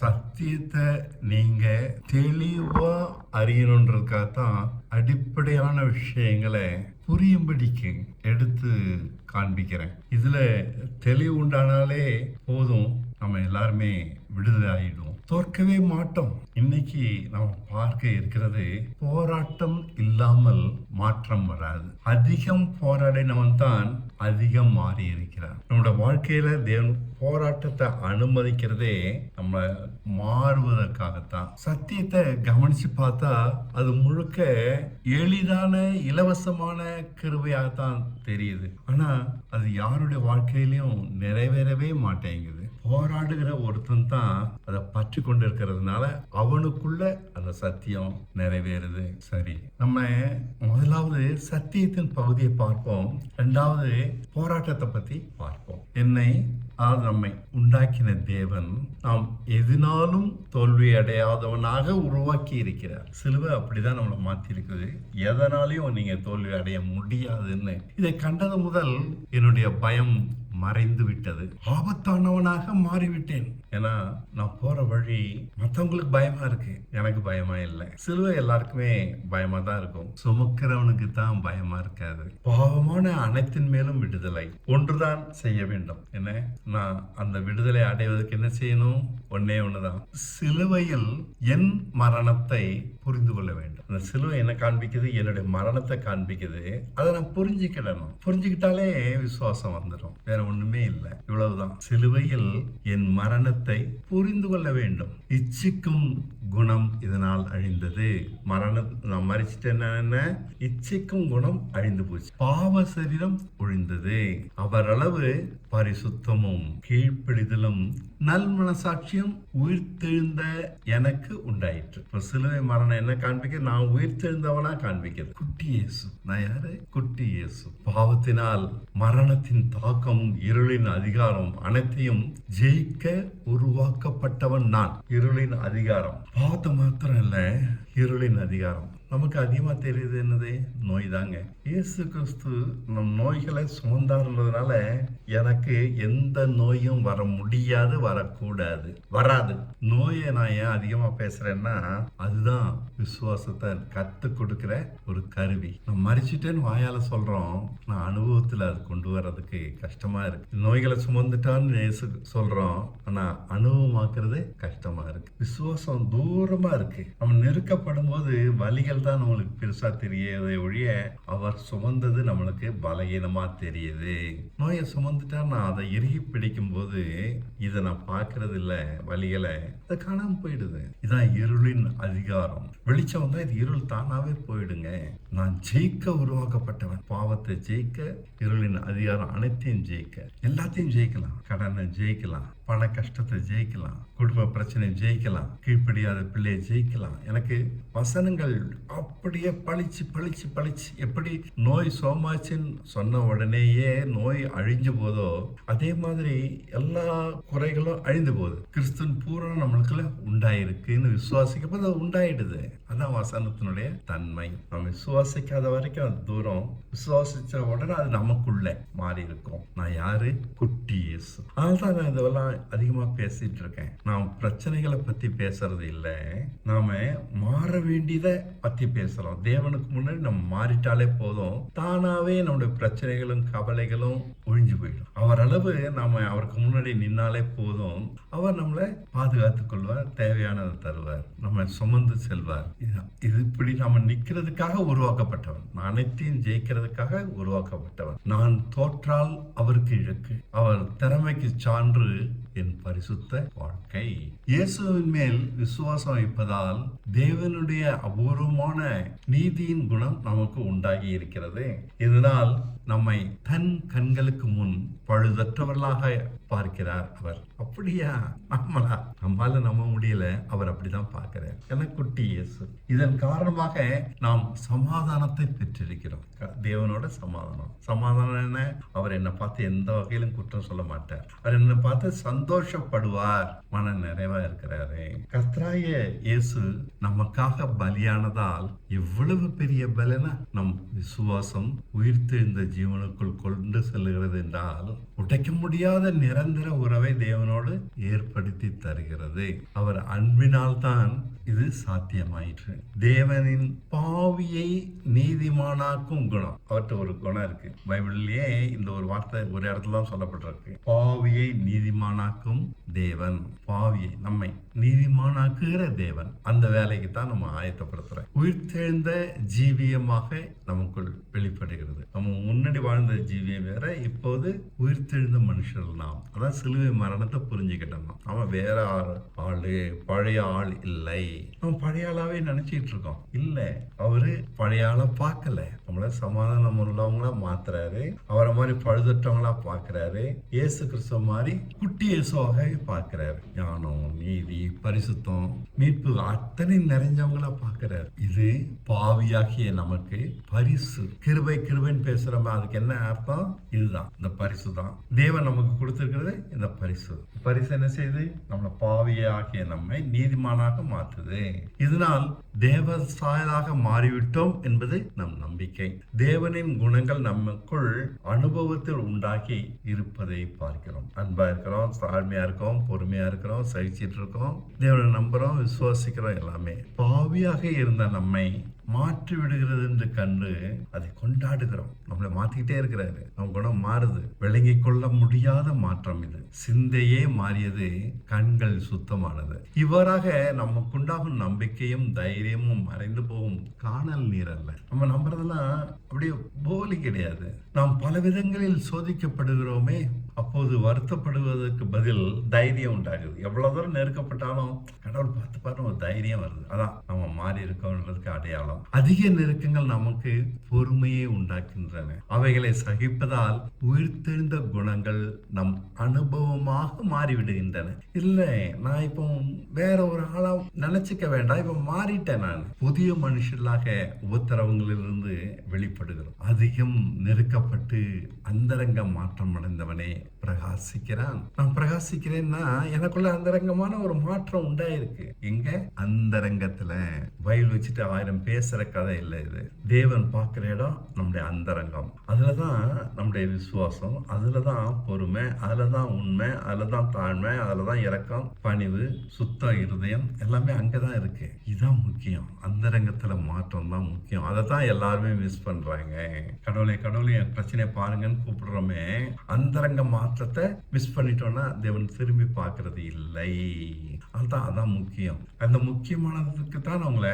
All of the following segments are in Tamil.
சத்தியத்தை நீங்க தெளிவா அறியணுன்றதுக்காகத்தான் அடிப்படையான விஷயங்களை புரியும்படிக்கு எடுத்து காண்பிக்கிறேன். இதுல தெளிவு உண்டானாலே போதும், நம்ம எல்லாருமே விடுதலை ஆயிடும், தோற்கவே மாட்டோம். இன்னைக்கு நாம் பார்க்க இருக்கிறது, போராட்டம் இல்லாமல் மாற்றம் வராது. அதிகம் போராடினவன் தான் அதிகம் மாறி இருக்கிறான். நம்மளோட வாழ்க்கையில தேவன் போராட்டத்தை அனுமதிக்கிறதே நம்ம மாறுவதற்காகத்தான். சத்தியத்தை கவனிச்சு பார்த்தா அது முழுக்க எளிதான இலவசமான கிருபையாகத்தான் தெரியுது. ஆனா அது யாருடைய வாழ்க்கையிலையும் நிறைவேறவே மாட்டேங்குது. போராடுகிற ஒருத்தன் தான் அதை பற்றி கொண்டு இருக்கிறதுனால அவனுக்குள்ள அந்த சத்தியம் நிறைவேறுது. சரி, நம்ம முதலாவது சத்தியத்தின் பகுதியை பார்ப்போம், இரண்டாவது போராட்டத்தை பத்தி பார்ப்போம். நம்மை உண்டாக்கின தேவன் நாம் எதினாலும் தோல்வி அடையாதவனாக உருவாக்கி இருக்கிறார். சிலுவை அப்படிதான் நம்மளை மாத்தி இருக்குது. எதனாலையும் நீங்க தோல்வி அடைய முடியாதுன்னு இதை கண்டது முதல் என்னுடைய பயம் மறைந்து விட்டது. ஆபத்தானவனாக மாறிவிட்டேன். ஏன்னா நான் போற வழி மற்றவங்களுக்கு பயமா இருக்கு, எனக்கு பயமா இல்லை. சிலுவை எல்லாருக்குமே பயமா தான் இருக்கும், சுமக்கிறவனுக்கு தான் பயமா இருக்காது. பாவமான அனைத்தின் மேலும் விடுதலை ஒன்றுதான் செய்ய வேண்டும். என்ன, நான் அந்த விடுதலை அடைவதற்கு என்ன செய்யணும்? ஒன்னே ஒண்ணுதான், சிலுவையில் என் மரணத்தை புரிந்து கொள்ள வேண்டும். அந்த சிலுவை என்ன காண்பிக்குது? என்னுடைய மரணத்தை காண்பிக்குது. அதை நான் புரிஞ்சுக்கிடணும். புரிஞ்சுக்கிட்டாலே விசுவாசம் வந்துடும், வேற ஒண்ணுமே இல்லை. இவ்வளவுதான். சிலுவையில் என் மரணத்தை புரிந்து கொள்ள வேண்டும். இச்சிக்கும் குணம் இதனால் அழிந்தது. மரணம் நான் மறிச்சிட்டேன்னா இச்சிக்கும் குணம் அழிந்து போச்சு. பாவ சரீரம் ஒழிந்தது. அவரளவு பரிசுத்தமும் கீழ்ப்பிடிதலும் நல் மனசாட்சியும் உயிர்த்தெழுந்த எனக்கு உண்டாயிற்று. இப்ப சிலுவை மரணம் என்ன காண்பிக்க? நான் உயிர்த்தெழுந்தவனா காண்பிக்கிறது. குட்டி இயேசு. நான் யாரு? குட்டி இயேசு. பாவத்தினால் மரணத்தின் தாக்கம், இருளின் அதிகாரம் அனைத்தையும் ஜெயிக்க உருவாக்கப்பட்டவன் நான். இருளின் அதிகாரம் பாவத்தை மாத்திரம் இல்ல, இருளின் அதிகாரம். நமக்கு அதிகமா தெரியுது என்னது? நோய் தாங்க. இயேசு கிறிஸ்து நம் நோய்களை சுமந்தாருன்றதுனால எனக்கு எந்த நோயும் வர முடியாது, வரக்கூடாது, வராது. நோயை நான் ஏன் அதிகமா பேசுறேன்னா, அதுதான் விசுவாசத்தை கத்து கொடுக்கிற ஒரு கருவி. நான் மறிச்சிட்டேன்னு வாயால சொல்றோம், நான் அனுபவத்துல அது கொண்டு வர்றதுக்கு கஷ்டமா இருக்கு. நோய்களை சுமந்துட்டான்னு சொல்றோம், ஆனா அனுபவமாக்குறது கஷ்டமா இருக்கு. விசுவாசம் தூரமா இருக்கு. நம்ம நெருக்கப்படும் போது வலிகள் தான் நம்மளுக்கு பெருசா தெரியாத ஒழிய, அவர் சுமந்தது நம்மளுக்கு பலகீனமா தெரியுது. நோயை சுமந்துட்டா நான் அதை இறுகி பிடிக்கும் போது இதை நான் பார்க்கறது இல்ல, வலிகளை அதை காணாம போயிடுது. இதான் இருளின் அதிகாரம். வெளிச்சம் வந்தா இது இருள் தானாவே போயிடுங்க. நான் ஜெயிக்க உருவாக்கப்பட்டவன். பாவத்தை ஜெயிக்க, இருளின் அதிகாரம் அனைத்தையும் ஜெயிக்க, எல்லாத்தையும் ஜெயிக்கலாம். கடனை ஜெயிக்கலாம், பண கஷ்டத்தை ஜெயிக்கலாம், குடும்ப பிரச்சனை ஜெயிக்கலாம், கீழ்ப்படியாத பிள்ளையை ஜெயிக்கலாம். எனக்கு வசனங்கள் அப்படியே பழிச்சு பழிச்சு பழிச்சு, எப்படி நோய் சோமாச்சுன்னு சொன்ன உடனேயே நோய் அழிஞ்சு போதோ அதே மாதிரி எல்லா குறைகளும் அழிந்து போகுது. கிறிஸ்துவின் பூரணம் நம்மளுக்குள்ள உண்டாயிருக்குன்னு விசுவாசிக்கப்போ அது உண்டாயிடுது. அதான் வசனத்தினுடைய தன்மை. நம்ம விசுவாசிக்காத வரைக்கும் அது தூரம், விசுவாசிச்ச உடனே அது நமக்குள்ள மாறி இருக்கும். நான் யாரு? குட்டி இயேசு. அதனால்தான் நான் இதெல்லாம் அதிகமா பேசிட்டு இருக்கேன். நாம் பிரச்சனைகளை பத்தி பேசுறது இல்லை, நாம மாற வேண்டியதை பத்தி பேசுறோம். தேவனுக்கு முன்னாடி நம்ம மாறிட்டாலே போதும், தானாவே நம்முடைய பிரச்சனைகளும் கவலைகளும் ஒழிஞ்சு போயிடும். அவர் அளவு நாம அவருக்கு முன்னாடி நின்னாலே போதும், அவர் நம்மளை பாதுகாத்துக் கொள்வார், தேவையானதை தருவார், நம்ம சுமந்து செல்வார். இது இப்படி நாம நிக்கிறதுக்காக உருவாக்கப்பட்டவன், அனைத்தையும் ஜெயிக்கிறதுக்காக உருவாக்கப்பட்டவன். நான் தோற்றால் அவருக்கு இழக்கு, அவர் திறமைக்கு சான்று என் பரிசுத்த வாழ்க்கை. இயேசுவின் மேல் விசுவாசம் வைப்பதால் தேவனுடைய அபூர்வமான நீதியின் குணம் நமக்கு உண்டாகி இருக்கிறது. இதனால் நம்மை தன் கண்களுக்கு முன் பழுதற்றவர்களாக பார்க்கிறார் அவர். அப்படியா? நம்மளால நம்ப முடியல, அவர் அப்படிதான் பார்க்கிறார். என குட்டி இயேசு. இதன் காரணமாக நாம் சமாதானத்தை பெற்றிருக்கிறோம். தேவனோட சமாதானம். சமாதானம் என்ன? அவர் என்னை பார்த்து எந்த வகையிலும் குற்றம் சொல்ல மாட்டார். அவர் என்னை பார்த்து சந்தோஷப்படுவார், மன நிறைவா இருக்கிறாரு. கர்த்தராகிய இயேசு நமக்காக பலியானதால் எவ்வளவு பெரிய பலனா நம் விசுவாசம், உயிர்த்தெழுந்த ஜீவனுக்குள் கொண்டு செல்கிறது என்றால் உடைக்க முடியாத நிரந்தர உறவை தேவனோடு ஏற்படுத்தி தருகிறது. அவர் அன்பினால் தான் இது சாத்தியமாயிற்று. தேவனின் பாவியை நீதிமானாக்கும் குணம், அவர்கிட்ட ஒரு குணம் இருக்கு. பைபிள்லயே இந்த ஒரு வார்த்தை ஒரு இடத்துல தான் சொல்லப்பட்டிருக்கு. பாவியை நீதிமானாக்கும் தேவன், பாவியை நம்மை நீதிமானாக்குகிற தேவன். அந்த வேலைக்கு தான் நம்ம ஆயத்தப்படுத்துறோம். உயிர்த்தெழுந்த ஜீவியமாக நமக்குள் வெளிப்படுகிறது. நம்ம முன்னாடி வாழ்ந்த ஜீவியம் வேற, இப்போது உயிர்த்தெழுந்த மனுஷர்கள் நாம். அதான் சிலுவை மரணத்தை புரிஞ்சுக்கிட்டோம். அவன் வேற ஆளு, பழைய ஆள் இல்லை. நம்ம பழைய ஆளாவே நினைச்சிட்டு இருக்கோம். இல்ல, அவரு பழைய ஆளை பார்க்கல. நம்மள சமாதானம் உள்ளவங்களா மாத்துறாரு. அவரை மாதிரி பழுதற்றவங்களா பார்க்கிறாரு. இயேசு கிறிஸ்துவ மாதிரி குட்டி இயேசுவாக பார்க்கிறாரு. ஞானம், நீதி, பரிசுத்தம், மீட்பு அத்தனை நிறைஞ்சவங்களா பார்க்கிறாரு. இது பாவியாகிய நமக்கு பரிசு. கிருபை கிருபைன்னு பேசுறோமே, அதுக்கு என்ன அர்த்தம்? இதுதான், இந்த பரிசு தான் தேவன் நமக்கு கொடுத்திருக்கிறது. இந்த பரிசு என்ன செய்யுது? நம்மள பாவியாகிய நம்மை நீதிமானாக மாற்றுது. இதனால் தேவ சாயலாக மாறிவிட்டோம் என்பது நம் நம்பிக்கை. தேவனின் குணங்கள் நமக்குள் அனுபவத்தில் உண்டாகி இருப்பதை பார்க்கிறோம். அன்பா இருக்கிறோம், தாழ்மையா இருக்கோம், பொறுமையா இருக்கிறோம், சகிச்சிட்டு இருக்கோம், தேவனை நம்புறோம், விசுவாசிக்கிறோம். எல்லாமே பாவியாக இருந்த நம்மை மாற்றி விடுகிறது என்று கண்டு அதை கொண்டாடுகிறோம். நம்மளை மாத்திக்கிட்டே இருக்கிறாரு. நம்ம குணம் மாறுது. விளங்கி கொள்ள முடியாத மாற்றம் இது. சிந்தையே மாறியது, கண்கள் சுத்தமானது. இவ்வாறாக நமக்குண்டாகும் நம்பிக்கையும் தைரியமும் மறைந்து போகும் காணல் நீர் அல்ல. நம்ம நம்புறதெல்லாம் அப்படியே போலி கிடையாது. நாம் பல விதங்களில் சோதிக்கப்படுகிறோமே, அப்போது வருத்தப்படுவதற்கு பதில் தைரியம் உண்டாகுது. எவ்வளவு தூரம் நெருக்கப்பட்டாலும் கடவுள் பார்த்து பாரு ஒரு தைரியம் வருது. அதான் நம்ம மாறி இருக்கோன்றதுக்கு அடையாளம். அதிக நெருக்கங்கள் நமக்கு பொறுமையை உண்டாக்குகின்றன. அவைகளை சகிப்பதால் உயிர்த்தெழுந்த குணங்கள் நம் அனுபவமாக மாறிவிடுகின்றன. இல்ல, நான் இப்போ வேற ஒரு ஆளா நினைச்சுக்க வேண்டாம், இப்ப மாறிட்டேன். நான் புதிய மனுஷர்களாக உபத்திரவங்களிலிருந்து வெளிப்படுகிறோம். அதிகம் நெருக்கப்பட்டு அந்தரங்க மாற்றம் அடைந்தவனே பிரகாசிக்கிறான். நான் பிரகாசிக்கிறேன்னா எனக்குள்ள அந்தரங்கமான ஒரு மாற்றம் உண்டாயிருக்கு. எங்க? அந்தரங்கத்துல. வயல் வச்சுட்டு 1000 பேசுற கதை இல்லை இது. தேவன் பார்க்கிற இடம் நம்முடைய அந்தரங்கம். அதுலதான் நம்முடைய விசுவாசம், அதுலதான் பொறுமை, அதுலதான் உண்மை, அதுலதான் தாழ்மை, அதுலதான் இரக்கம், பணிவு, சுத்த இருதயம், எல்லாமே அங்கதான் இருக்கு. இதுதான் முக்கியம். அந்தரங்கத்துல மாற்றம் தான் முக்கியம். அதை தான் எல்லாருமே மிஸ் பண்றாங்க. கடவுளை என் பிரச்சனையை பாருங்கன்னு கூப்பிடுறோமே, அந்தரங்க மாற்றத்தை மிஸ் பண்ணிட்டோம்னா தேவன் திரும்பி பார்க்கறது இல்லை. அதான் முக்கியம். அந்த முக்கியமானதுக்கு தான் நான் உங்களை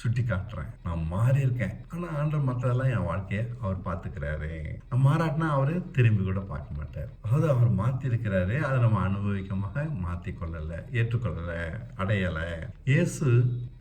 சுட்டி காட்டுறேன். நான் மாறி இருக்கேன், ஆனா ஆண்டவர் மற்றதெல்லாம் என் வாழ்க்கையை அவர் பார்த்துக்கிறாரு. நான் மாறாட்டினா அவரு திரும்பி கூட பார்க்க மாட்டார். அதாவது அவர் மாத்தி இருக்கிறாரு, அதை நம்ம அனுபவிக்கமாக மாத்தி கொள்ளல, ஏற்றுக்கொள்ளல, அடையல. இயேசு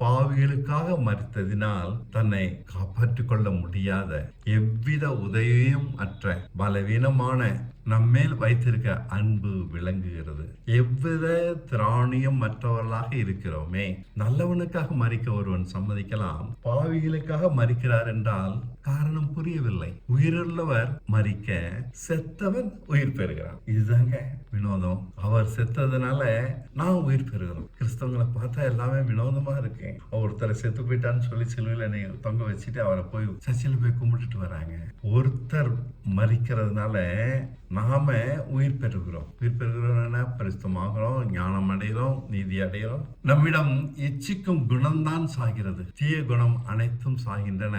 பாவிகளுக்காக மரித்ததினால் தன்னை காப்பாற்றிக் கொள்ள முடியாத, எவ்வித உதவியும் அற்ற பலவீனமான நம்மேல் வைத்திருக்க அன்பு விளங்குகிறது. எவ்வித திராணியம் மற்றவர்களாக இருக்கிறோமே. நல்லவனுக்காக மரிக்க ஒருவன் சம்மதிக்கலாம், பாவிகளுக்காக மரிக்கிறார் என்றால் காரணம் புரியவில்லை. உயிருள்ளவர் மரிக்க, செத்தவன் உயிர் பெறுகிறான். இதுதாங்க வினோதம். அவர் செத்ததுனால நான் உயிர் பெறுகிறோம். கிறிஸ்தவங்களை பார்த்தா எல்லாமே வினோதமா இருக்கு. ஒருத்தர் செத்து போயிட்டான்னு சொல்லி சிலுவையில தொங்க வச்சுட்டு அவரை போய் சர்ச்சில் போய் கும்பிட்டுட்டு வராங்க. ஒருத்தர் மரிக்கிறதுனால நாம உயிர் பெறுகிறோம். உயிர் பெறுகிறோம்னா பரிசுத்தமாகிறோம், ஞானம் அடைகிறோம், நீதி அடைகிறோம். நம்மிடம் இச்சிக்கும் குணம்தான் சாகிறது. தீய குணம் அனைத்தும் சாகின்றன.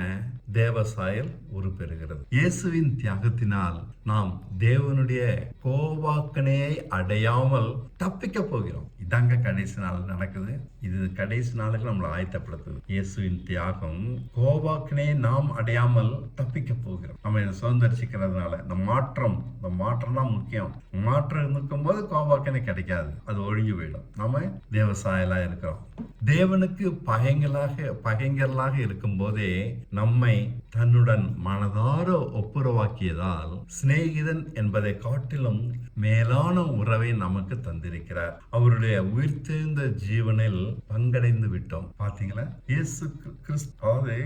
தேவ சாயல் உருப்பெறுகிறது. இயேசுவின் தியாகத்தினால் நாம் தேவனுடைய கோபாக்கனையை அடையாமல் தப்பிக்க போகிறோம். இதாங்க கடைசி நாள் நடக்குது. இது கடைசி நாளுக்கு நம்மளை ஆயத்தப்படுத்துது. இயேசுவின் தியாகம், கோபாக்கனையை நாம் அடையாமல் தப்பிக்க போகிறோம். நம்ம இதை சுதந்திரிச்சுக்கிறதுனால இந்த மாற்றம் தான் முக்கியம். மாற்றம் இருக்கும் போது கோபாக்கனை கிடைக்காது, அது ஒழிஞ்சு போயிடும். நாம தேவசாயலா இருக்கிறோம். தேவனுக்கு பகைஞர்களாக இருக்கும் போதே நம்மை தன்னுடன் மனதார ஒப்புரவாக்கியதால் சிநேகிதன் என்பதை காட்டிலும் மேலான உறவை நமக்கு தந்திருக்கிறார். அவருடைய உயிர்த்தெழுந்த ஜீவனில் பங்கடைந்து விட்டோம். பாத்தீங்களா? இயேசு கிறிஸ்து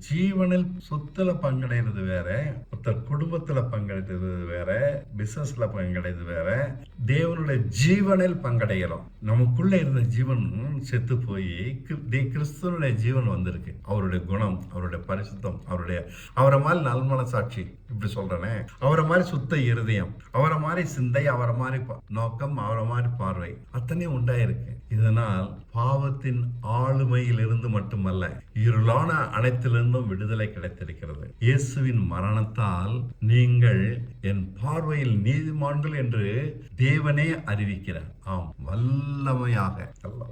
ஜீவனில் சொத்துல பங்கடைறது வேற, ஒருத்தர் குடும்பத்துல பங்கடைறது வேற, பிசினஸ்ல பங்கடைறது வேற. தேவனுடைய ஜீவனில் பங்கடைகிறோம். நமக்குள்ள இருந்த ஜீவன் செத்து போய் கிறிஸ்துவனுடைய ஜீவன் வந்திருக்கு. அவருடைய குணம், அவருடைய பரிசுத்தம், அவரை மாதிரி நல்மனசாட்சி, இப்படி சொல்றேனே, அவரை மாதிரி சுத்த இருதயம், அவரை மாதிரி சிந்தை, அவரை மாதிரி நோக்கம், அவரை மாதிரி பார்வை அத்தனையும் உண்டாயிருக்கு. இதனால் பாவத்தின் ஆளுமையிலிருந்து மட்டுமல்ல, இருளான அனைத்திலிருந்தும் விடுதலை கிடைத்திருக்கிறது. இயேசுவின் மரணத்தால் நீங்கள் என் பார்வையில் நீதிமான்கள் என்று தேவனே அறிவிக்கிறார். ஆம், வல்லமையாக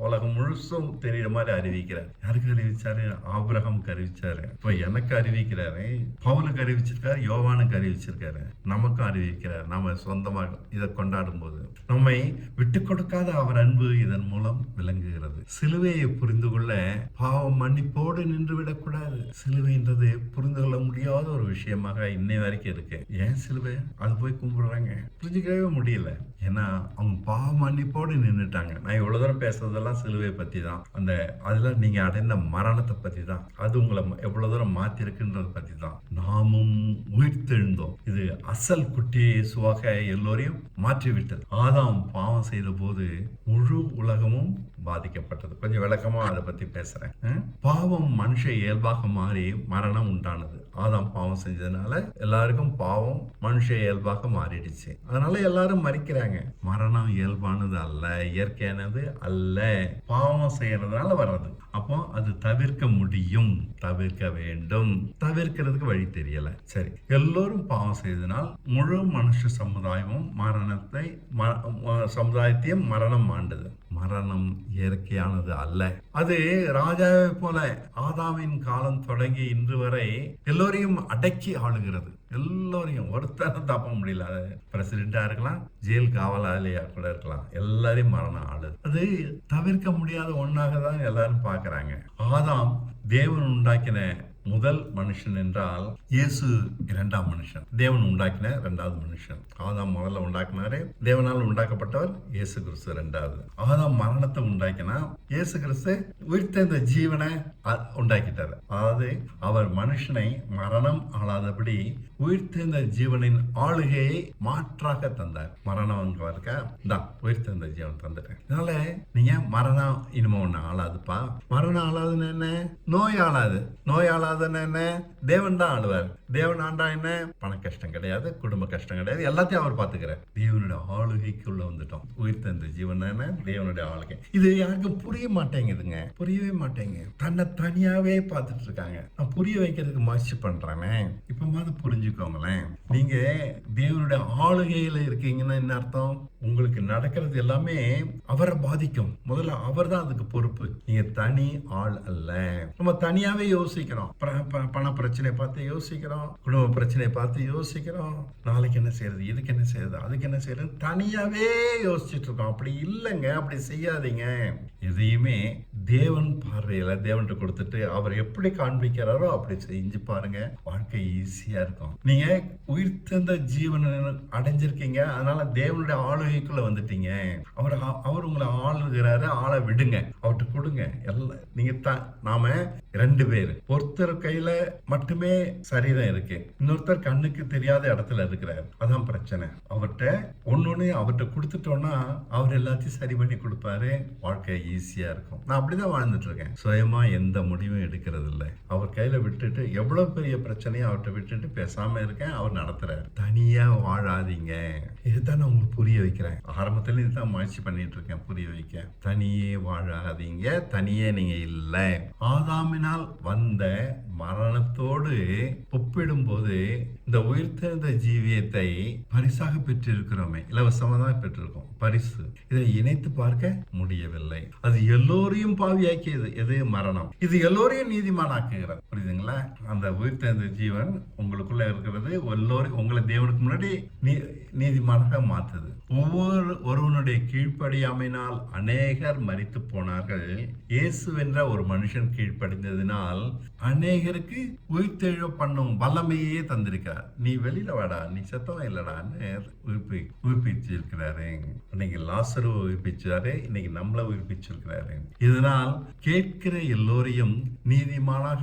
உலகம் முழுசும் தெரியுற மாதிரி அறிவிக்கிறார். யாருக்கு அறிவிச்சாரு? ஆபிரகாமுக்கு அறிவிச்சாரு. இப்ப எனக்கு அறிவிக்கிறாரு, பவுலுக்கு அறிவிச்சிருக்காரு, யோவானுக்கு அறிவிச்சிருக்காரு, நமக்கும் அறிவிக்கிறார். நாம சொந்தமாக இதை கொண்டாடும் போது நம்மை விட்டு கொடுக்காத அவர் அன்பு இதன் மூலம் விளங்குகிறது. சிலுவையை புரிந்து கொள்ள பாவம் மன்னிப்போடு நின்று விடக்கூடாது. சிலுவைன்றது புரிந்து கொள்ள முடியாத ஒரு விஷயமாக இன்னை வரைக்கும் இருக்கு. ஏன் சிலுவை அது போய் கும்பிடுறாங்க? புரிஞ்சுக்கவே முடியல. ஏன்னா அவங்க பாவ மன்னிப்போடு நின்றுட்டாங்க. நான் இவ்வளவு தூரம் பேசுறதெல்லாம் சிலுவை பத்தி தான். அதுல நீங்க அடைந்த மரணத்தை பத்தி தான். அது உங்களை எவ்வளவு தூரம் மாத்தி இருக்குன்றத பத்தி தான். நாமும் உயிர்த்தெழுந்தோம். இது அசல் குட்டி இயேசுவாக எல்லோரையும் மாற்றிவிட்டது. ஆதாம் பாவம் செய்த போது முழு உலகமும் பாதிக்கப்பட்டது. கொஞ்சம் விளக்கமா அதை பத்தி பேசுறேன். பாவம் மனுஷ இயல்பாக மாறி மரணம் உண்டானது. ஆதாம் பாவம் செஞ்சதுனால எல்லாருக்கும் பாவம் மனுஷ இயல்பாக மாறிடுச்சு. அதனால எல்லாரும் மறிக்கிறாங்க. மரணம் இயல்பானது அல்ல, இயற்கையானது அல்ல, பாவம் செய்யறதுனால வர்றது. அப்போ அது தவிர்க்க முடியும், தவிர்க்க வேண்டும். தவிர்க்கிறதுக்கு வழி தெரியல. சரி, எல்லோரும் பாவம் செய்தனால் முழு மனுஷ சமுதாயமும் சமுதாயத்தையும் மரணம் ஆண்டது. மரணம் இயற்கையானது அல்ல. அது ராஜாவை போல ஆதாமின் காலம் தொடங்கி இன்று வரை எல்லோரையும் அடக்கி ஆளுகிறது. எல்லோரையும் ஒருத்தரும் தப்ப முடியல. பிரசிடென்டா இருக்கலாம், ஜெயில் காவலாளியா கூட இருக்கலாம், எல்லாரையும் மரணம் ஆளுது. அது தவிர்க்க முடியாத ஒன்னாக தான் எல்லாரும் பாக்குறாங்க. ஆதாம் தேவன் உண்டாக்கின முதல் மனுஷன் என்றால் இயேசு இரண்டாம் மனுஷன். தேவன் உண்டாக்கின இரண்டாவது மனுஷன். ஆதாம் முதல்ல உண்டாக்கினாரு, தேவனால் உண்டாக்கப்பட்டவர் இயேசு கிறிஸ்து இரண்டாவது. ஆதாம் மரணத்தை உண்டாக்கினா, இயேசு கிறிஸ்து உயிர்த்தெழுந்த ஜீவனை உண்டாக்கிட்டாரு. அதாவது அவர் மனுஷனை மரணம் ஆளாதபடி உயிர்த்தெழுந்த ஜீவனின் ஆளுகையை மாற்றாக தந்தார். மரணம் இருக்கா, உயிர்த்தெழுந்த ஜீவன் தந்துட்டேன். அதனால நீங்க மரணம் இனிமே ஒண்ணு ஆளாதுப்பா. மரணம் ஆளாதுன்னு என்ன? நோய் ஆளாது. நோய் ஆளாது என்ன? தேவன் தான் ஆளுவார். தேவன் ஆண்டா என்ன? பண கஷ்டம் கிடையாது, குடும்ப கஷ்டம் கிடையாது, எல்லாத்தையும் அவர் பாத்துக்கிறார். தேவனுடைய ஆளுகைக்குள்ள வந்துட்டோம். உயிர்த்தெழுந்த ஜீவன் என்ன? தேவனுடைய ஆளுகை. இது யாருக்கும் புரிய மாட்டேங்குதுங்க, புரியவே மாட்டேங்க. தன்னை தனியாவே பார்த்துட்டு இருக்காங்க. நான் புரிய வைக்கிறதுக்கு முயற்சி பண்றேனே, இப்ப மாதிரி புரிஞ்சுக்கோங்களேன். நீங்க தேவனுடைய ஆளுகையில இருக்கீங்கன்னா என்ன அர்த்தம்? உங்களுக்கு நடக்கிறது எல்லாமே அவரை பாதிக்கும். முதல்ல அவர் தான் அதுக்கு பொறுப்பு. நீங்க தனி ஆள் அல்ல. நம்ம தனியாவே யோசிக்கிறோம். பண பிரச்சனை பார்த்து யோசிக்கிறோம், குடும்ப பிரச்சனை பார்த்து யோசிக்கிறோம். நாளைக்கு என்ன செய்யறது, இதுக்கு என்ன செய்யறது, அதுக்கு என்ன செய்யறது, தனியாவே யோசிச்சுட்டு இருக்கோம். அப்படி இல்லைங்க, அப்படி செய்யாதீங்க. எதையுமே தேவன் பார்வையில தேவன்கிட்ட கொடுத்துட்டு அவர் எப்படி காண்பிக்கிறாரோ அப்படி செஞ்சு பாருங்க. வாழ்க்கை ஈஸியா இருக்கும். நீங்க உயிர்த்தெழுந்த ஜீவன் அடைஞ்சிருக்கீங்க, அதனால தேவனுடைய ஆளுகைக்குள்ள வந்துட்டீங்க. அவர் உங்களை ஆளுகிறாரு. ஆளை விடுங்க, அவர்கிட்ட கொடுங்க. எல்லாம் நீங்க நாம ரெண்டு பேர், ஒருத்தர் கையில மட்டுமே சரீரம் இருக்கு, இன்னொருத்தர் கண்ணுக்கு தெரியாத இடத்துல இருக்கிறார். அதான் பிரச்சனை. அவர்கிட்ட ஒன்னொன்னு அவர்கிட்ட கொடுத்துட்டோம்னா அவர் எல்லாத்தையும் சரி பண்ணி கொடுப்பாரு. வாழ்க்கை ஈஸியா இருக்கும். நான் அப்படிதான் வாழ்ந்துட்டு இருக்கேன். சுயமா எந்த முடிவும் எடுக்கிறது இல்லை. அவர் கையில விட்டுட்டு எவ்வளவு பெரிய பிரச்சனையும் அவர்கிட்ட விட்டுட்டு பேசாம இருக்கேன். அவர் நடத்துறாரு. தனியா வாழாதீங்க. இதுதான் நான் உங்களுக்கு புரிய வைக்கிறேன். ஆரம்பத்துல இதுதான் முயற்சி பண்ணிட்டு இருக்கேன் புரிய வைக்க. தனியே வாழாதீங்க, தனியே நீங்க இல்லை. ஆதாமினால் வந்த மரணத்தோடு ஒப்பிடும்போது இந்த உயிர்த்தெழுந்த ஜீவியத்தை பரிசாக பெற்றிருக்கிறோமே, இலவசமா தான் பெற்றிருக்கோம். பரிசு இதை இணைத்து பார்க்க முடியவில்லை. அது எல்லோரையும் பாவியாக்கியது. எது? மரணம். இது எல்லோரையும் நீதிமானாக்குகிறது. புரியுதுங்களா? அந்த உயிர்த்தெழுந்த ஜீவன் உங்களுக்குள்ள இருக்கிறது எல்லோரும் உங்களை தேவனுக்கு முன்னாடி நீதிமானாக மாத்துது. ஒருவனுடைய கீழ்ப்படியாமையினால் அநேகர் மரித்து போனார்கள். இயேசு என்ற ஒரு மனுஷன் கீழ்ப்படிந்ததினால் அநேகருக்கு உயிர்த்தெழ பண்ணும் வல்லமையே தந்திருக்கிறார். நீ வெளியில வாடா, நீ செத்தவன் இல்லடான்னு உயிர்ப்பிச்சிருக்கிறாரு. இன்னைக்கு லாசரு உயிர்ப்பிச்சாரு, இன்னைக்கு நம்மள உயிர்ப்பிச்சிருக்கிறாரு. இதனால் கேட்கிற எல்லோரையும் நீதிமானாக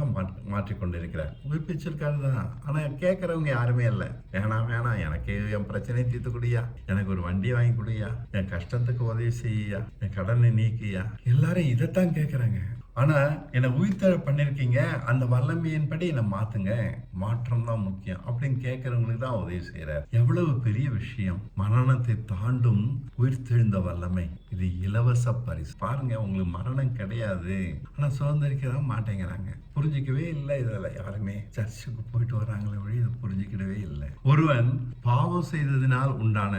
மாற்றிக் கொண்டிருக்கிறார். உயிர்ப்பிச்சிருக்காரு தான், ஆனா கேட்கறவங்க யாருமே இல்லை. வேணாம் வேணாம், எனக்கு என் பிரச்சனையை தீர்த்து குடியா, எனக்கு ஒரு வண்டி வாங்கி குடியா, என் கஷ்டத்துக்கு உதவி செய்யா, என் கடனை நீக்கியா, எல்லாரும் இதைத்தான் கேட்கறாங்க. ஆனா என்னை உயிர்த்தெழ பண்ணிருக்கீங்க, அந்த வல்லமையின்படி என்னை மாத்துங்க, மாற்றம் தான் முக்கியம் அப்படின்னு கேட்கறவங்களுக்கு தான் உதவி செய்யறார். எவ்வளவு பெரிய விஷயம்! மரணத்தை தாண்டும் உயிர்த்தெழுந்த வல்லமை, இது இலவச பரிசு. பாருங்க, உங்களுக்கு மரணம் கிடையாது, ஆனா சுதந்திரிக்க மாட்டேங்கிறாங்க. புரிஞ்சிக்கவே இல்லை. இதுல யாருமே சர்ச்சுக்கு போயிட்டு வராங்களே வழி இதை புரிஞ்சுக்கிடவே இல்லை. ஒருவன் பாவம் செய்ததினால் உண்டான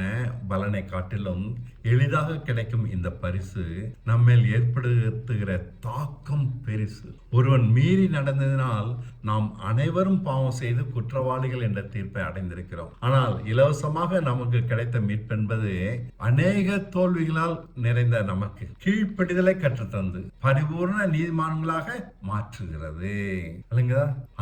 பலனை காட்டிலும் எளிதாக கிடைக்கும் இந்த பரிசு நம்மேல் ஏற்படுத்துகிற தாக்கம் பெரிசு. ஒருவன் மீறி நடந்ததினால் நாம் அனைவரும் பாவம் செய்து குற்றவாளிகள் என்ற தீர்ப்பை அடைந்திருக்கிறோம். ஆனால் இலவசமாக நமக்கு கிடைத்த மீட்பென்பது அநேக தோல்விகளால் நிறைந்த நமக்கு கீழ்ப்படிதலை கற்றுத்தந்து பரிபூர்ண நீதிமான்களாக மாற்றுகிறது.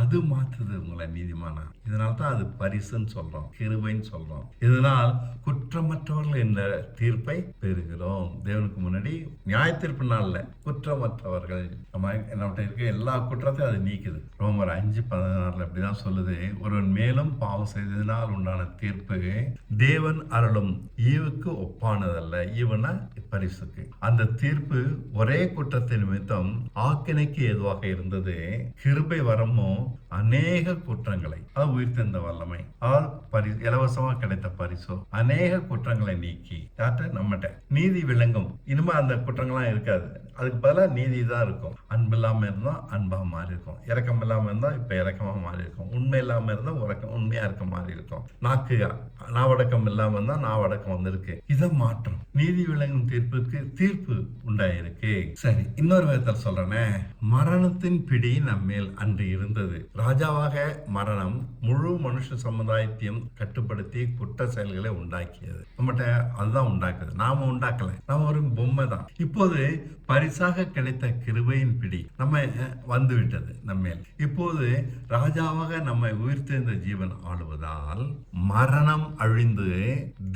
அது மாற்றுது உங்களை நீதிமானா. இதனால்தான் அது பரிசுன்னு சொல்றோம், கிருபைன்னு சொல்றோம். இதனால் குற்றமற்றவர்கள் என்ற தீர்ப்பை பெறுகிறோம். தேவனுக்கு முன்னாடி நியாய தீர்ப்பு நாள்ல குற்றமற்றவர்கள். நம்மகிட்ட இருக்க எல்லா குற்றத்தையும் அது நீக்குது. ரோமர் 5:16 அப்படிதான் சொல்லுது. ஒருவன் மேலும் பாவம் செய்ததினால் உண்டான தீர்ப்பு தேவன் அருளும் ஈவுக்கு ஒப்பானதல்ல, ஈவனா பரிசுக்கு. அந்த தீர்ப்பு ஒரே குற்றத்தின் நிமித்தம் ஆக்கினைக்கு ஏதுவாக இருந்தது. கிருபை வரமோ அநேக குற்றங்களை, அது உயிர்த்தெழுந்த வல்லமை, இலவசமாக கிடைத்த பரிசோ அநேக குற்றங்களை நீக்கி நம்மகிட்ட நீதி விளங்கும். இனிமே அந்த குற்றங்கள்லாம் இருக்காது. அதுக்கு பதிலாக நீதி தான் இருக்கும். அன்பு இல்லாம இருந்தா அன்பா மாறி இருக்கும், இரக்கம் இல்லாம இருந்தா இப்ப இரக்கமா மாறி இருக்கும், உண்மை இல்லாம இருந்தா உண்மையா இருக்க மாதிரி இருக்கும், நாவடக்கம் இல்லாம இருந்தா நாவடக்கம் வந்திருக்கு. இதை மாற்றம் நீதி விளங்கும் தீர்ப்புக்கு தீர்ப்பு உண்டாயிருக்கு. சரி, இன்னொரு விதத்தில் சொல்றேனே, மரணத்தின் பிடி நம்மேல் அன்று இருந்தது. ராஜாவாக மரணம் முழு மனுஷ சமுதாயத்தையும் கட்டுப்படுத்தி குற்ற செயல்களை உண்டாக்கியது. நம்மகிட்ட அதுதான் உண்டாக்குது, நாம உண்டாக்கல, நாம ஒரு பொம்மை தான். இப்போது பரிசாக கிடைத்த கிருபையின் பிடி நம்ம வந்து விட்டது நம்மேல். இப்போது ராஜாவாக நம்மை உயிர்த்தெழுந்த ஜீவன் ஆளுவதால் மரணம் அழிந்து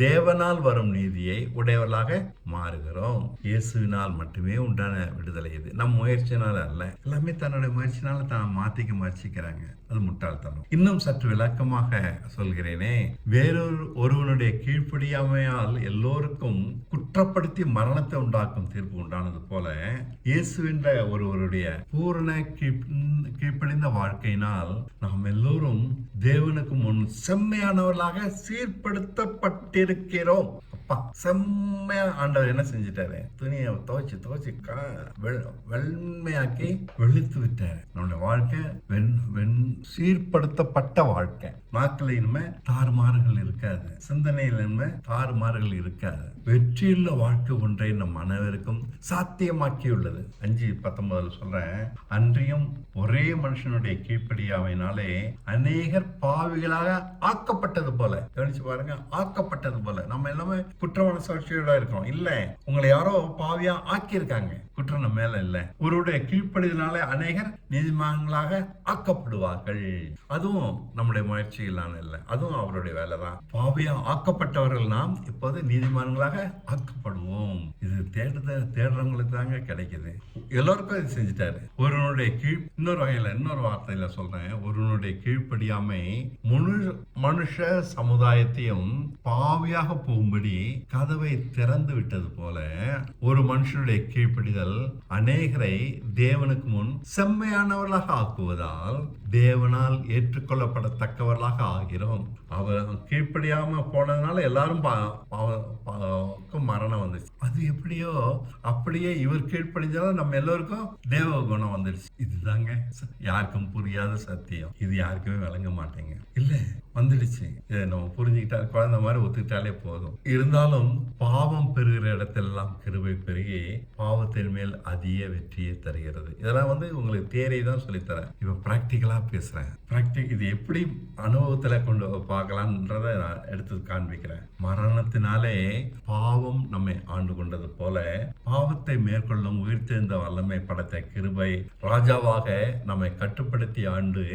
தேவனால் வரும் நீதியை உடையவர்களாக மாறுகிறோம். இயேசுவினால் மட்டுமே உண்டான விடுதலை இது, நம் முயற்சினால அல்ல. எல்லாமே தன்னுடைய முயற்சினால தான் மாத்திக்க முயற்சிக்கிறாங்க, அது முட்டாள்தனம். இன்னும் சற்று விளக்கமாக சொல்கிறேனே, ஒருவனுடைய கீழ்ப்படியாமையால் எல்லோருக்கும் குற்றப்படுத்தி மரணத்தை உண்டாக்கும் தீர்ப்பு உண்டானது போல இயேசுவின்ற ஒருவருடைய பூரண கீழ்ப்படிந்த வாழ்க்கையினால் நாம் எல்லோரும் தேவனுக்கு முன் செம்மையானவர்களாக சீர்படுத்தப்பட்டிருக்கிறோம். செம்மையா ஆண்டவர் என்ன செஞ்சிட்டாரு, துணியை துவைச்சு வெண்மையாக்கி வெளுத்து விட்டாரு. நம்முடைய வாழ்க்கை சீர்படுத்தப்பட்ட வாழ்க்கை. நாட்கள் இனிமே தாறுமாறுகள் இருக்காது, சிந்தனையில் இனிமே தாறுமாறுகள் இருக்காது. வெற்றியுள்ள வாழ்க்கை ஒன்றை நம் அனைவருக்கும் சாத்தியமாக்கியுள்ளது. 5:19 சொல்றேன், அன்றியும் ஒரே மனுஷனுடைய கீழ்ப்படியாமையினாலே அநேகர் பாவிகளாக ஆக்கப்பட்டது போல. கவனிச்சு பாருங்க, ஆக்கப்பட்டது போல. நம்ம எல்லாமே குற்ற மனசாட்சியோட இருக்கோம். இல்ல, உங்களை யாரோ பாவியா ஆக்கியிருக்காங்க, குற்றம் நம்ம மேல இல்ல. ஒருவருடைய கீழ்ப்படிதனால அநேகர் நீதிமான்களாக ஆக்கப்படுவார்கள். அதுவும் நம்முடைய முயற்சிகளான இல்லை, அதுவும் அவருடைய வேலைதான். பாவியா ஆக்கப்பட்டவர்கள் நாம் இப்போது நீதிமான்களாக ஆக்கப்படுவோம். இது தேடுறவங்களுக்கு தாங்க கிடைக்குது. எல்லோருக்கும் இது செஞ்சுட்டாரு. ஒருவனுடைய இன்னொரு வகையில, இன்னொரு வார்த்தையில சொல்றேன், ஒருவனுடைய கீழ்ப்படியாமை மனுஷ சமுதாயத்தையும் பாவியாக போகும்படி கதவை திறந்து விட்டது போல ஒரு மனுஷனுடைய கீழ்ப்படிதல் அநேகரை தேவனுக்கு முன் செம்மையானவர்களாக ஆக்குவதால் தேவனால் ஏற்றுக்கொள்ளப்படத்தக்கவர்களாக ஆகிறோம். அவர் கீழ்ப்படியாம போனதுனால எல்லாரும் மரணம் வந்துச்சு. அது எப்படியோ அப்படியே இவர் கீழ்ப்படிஞ்சாலும் நம்ம எல்லோருக்கும் தேவ குணம் வந்துடுச்சு. இதுதாங்க யாருக்கும் புரியாத சத்தியம். இது யாருக்குமே விளங்க மாட்டேங்க. இல்ல, வந்துடுச்சு. இதை நம்ம புரிஞ்சுக்கிட்டா, குழந்தை மாதிரி ஒத்துக்கிட்டாலே போதும். இருந்தாலும் இருந்தாலும் பாவம் பெறுகிற இடத்தெல்லாம் கிருபை பெருகி பாவத்தின் மேல் அதிக வெற்றியை தருகிறது. இதெல்லாம் உங்களுக்கு தியரி தான் சொல்லித்தரேன். இப்ப பிராக்டிக்கலா பேசுறேன். இது எப்படி அனுபவத்துல கொண்டு பார்க்கலாம்ன்றத நான் எடுத்து காண்பிக்கிறேன். மரணத்தினாலே பாவம் நம்மை ஆண்டு கொண்டது போல பாவத்தை மேற்கொள்ளும் உயிர்த்தெழுந்த வல்லமை படைத்த கிருபை ராஜாவாக நம்மை கட்டுப்படுத்தி ஆண்டு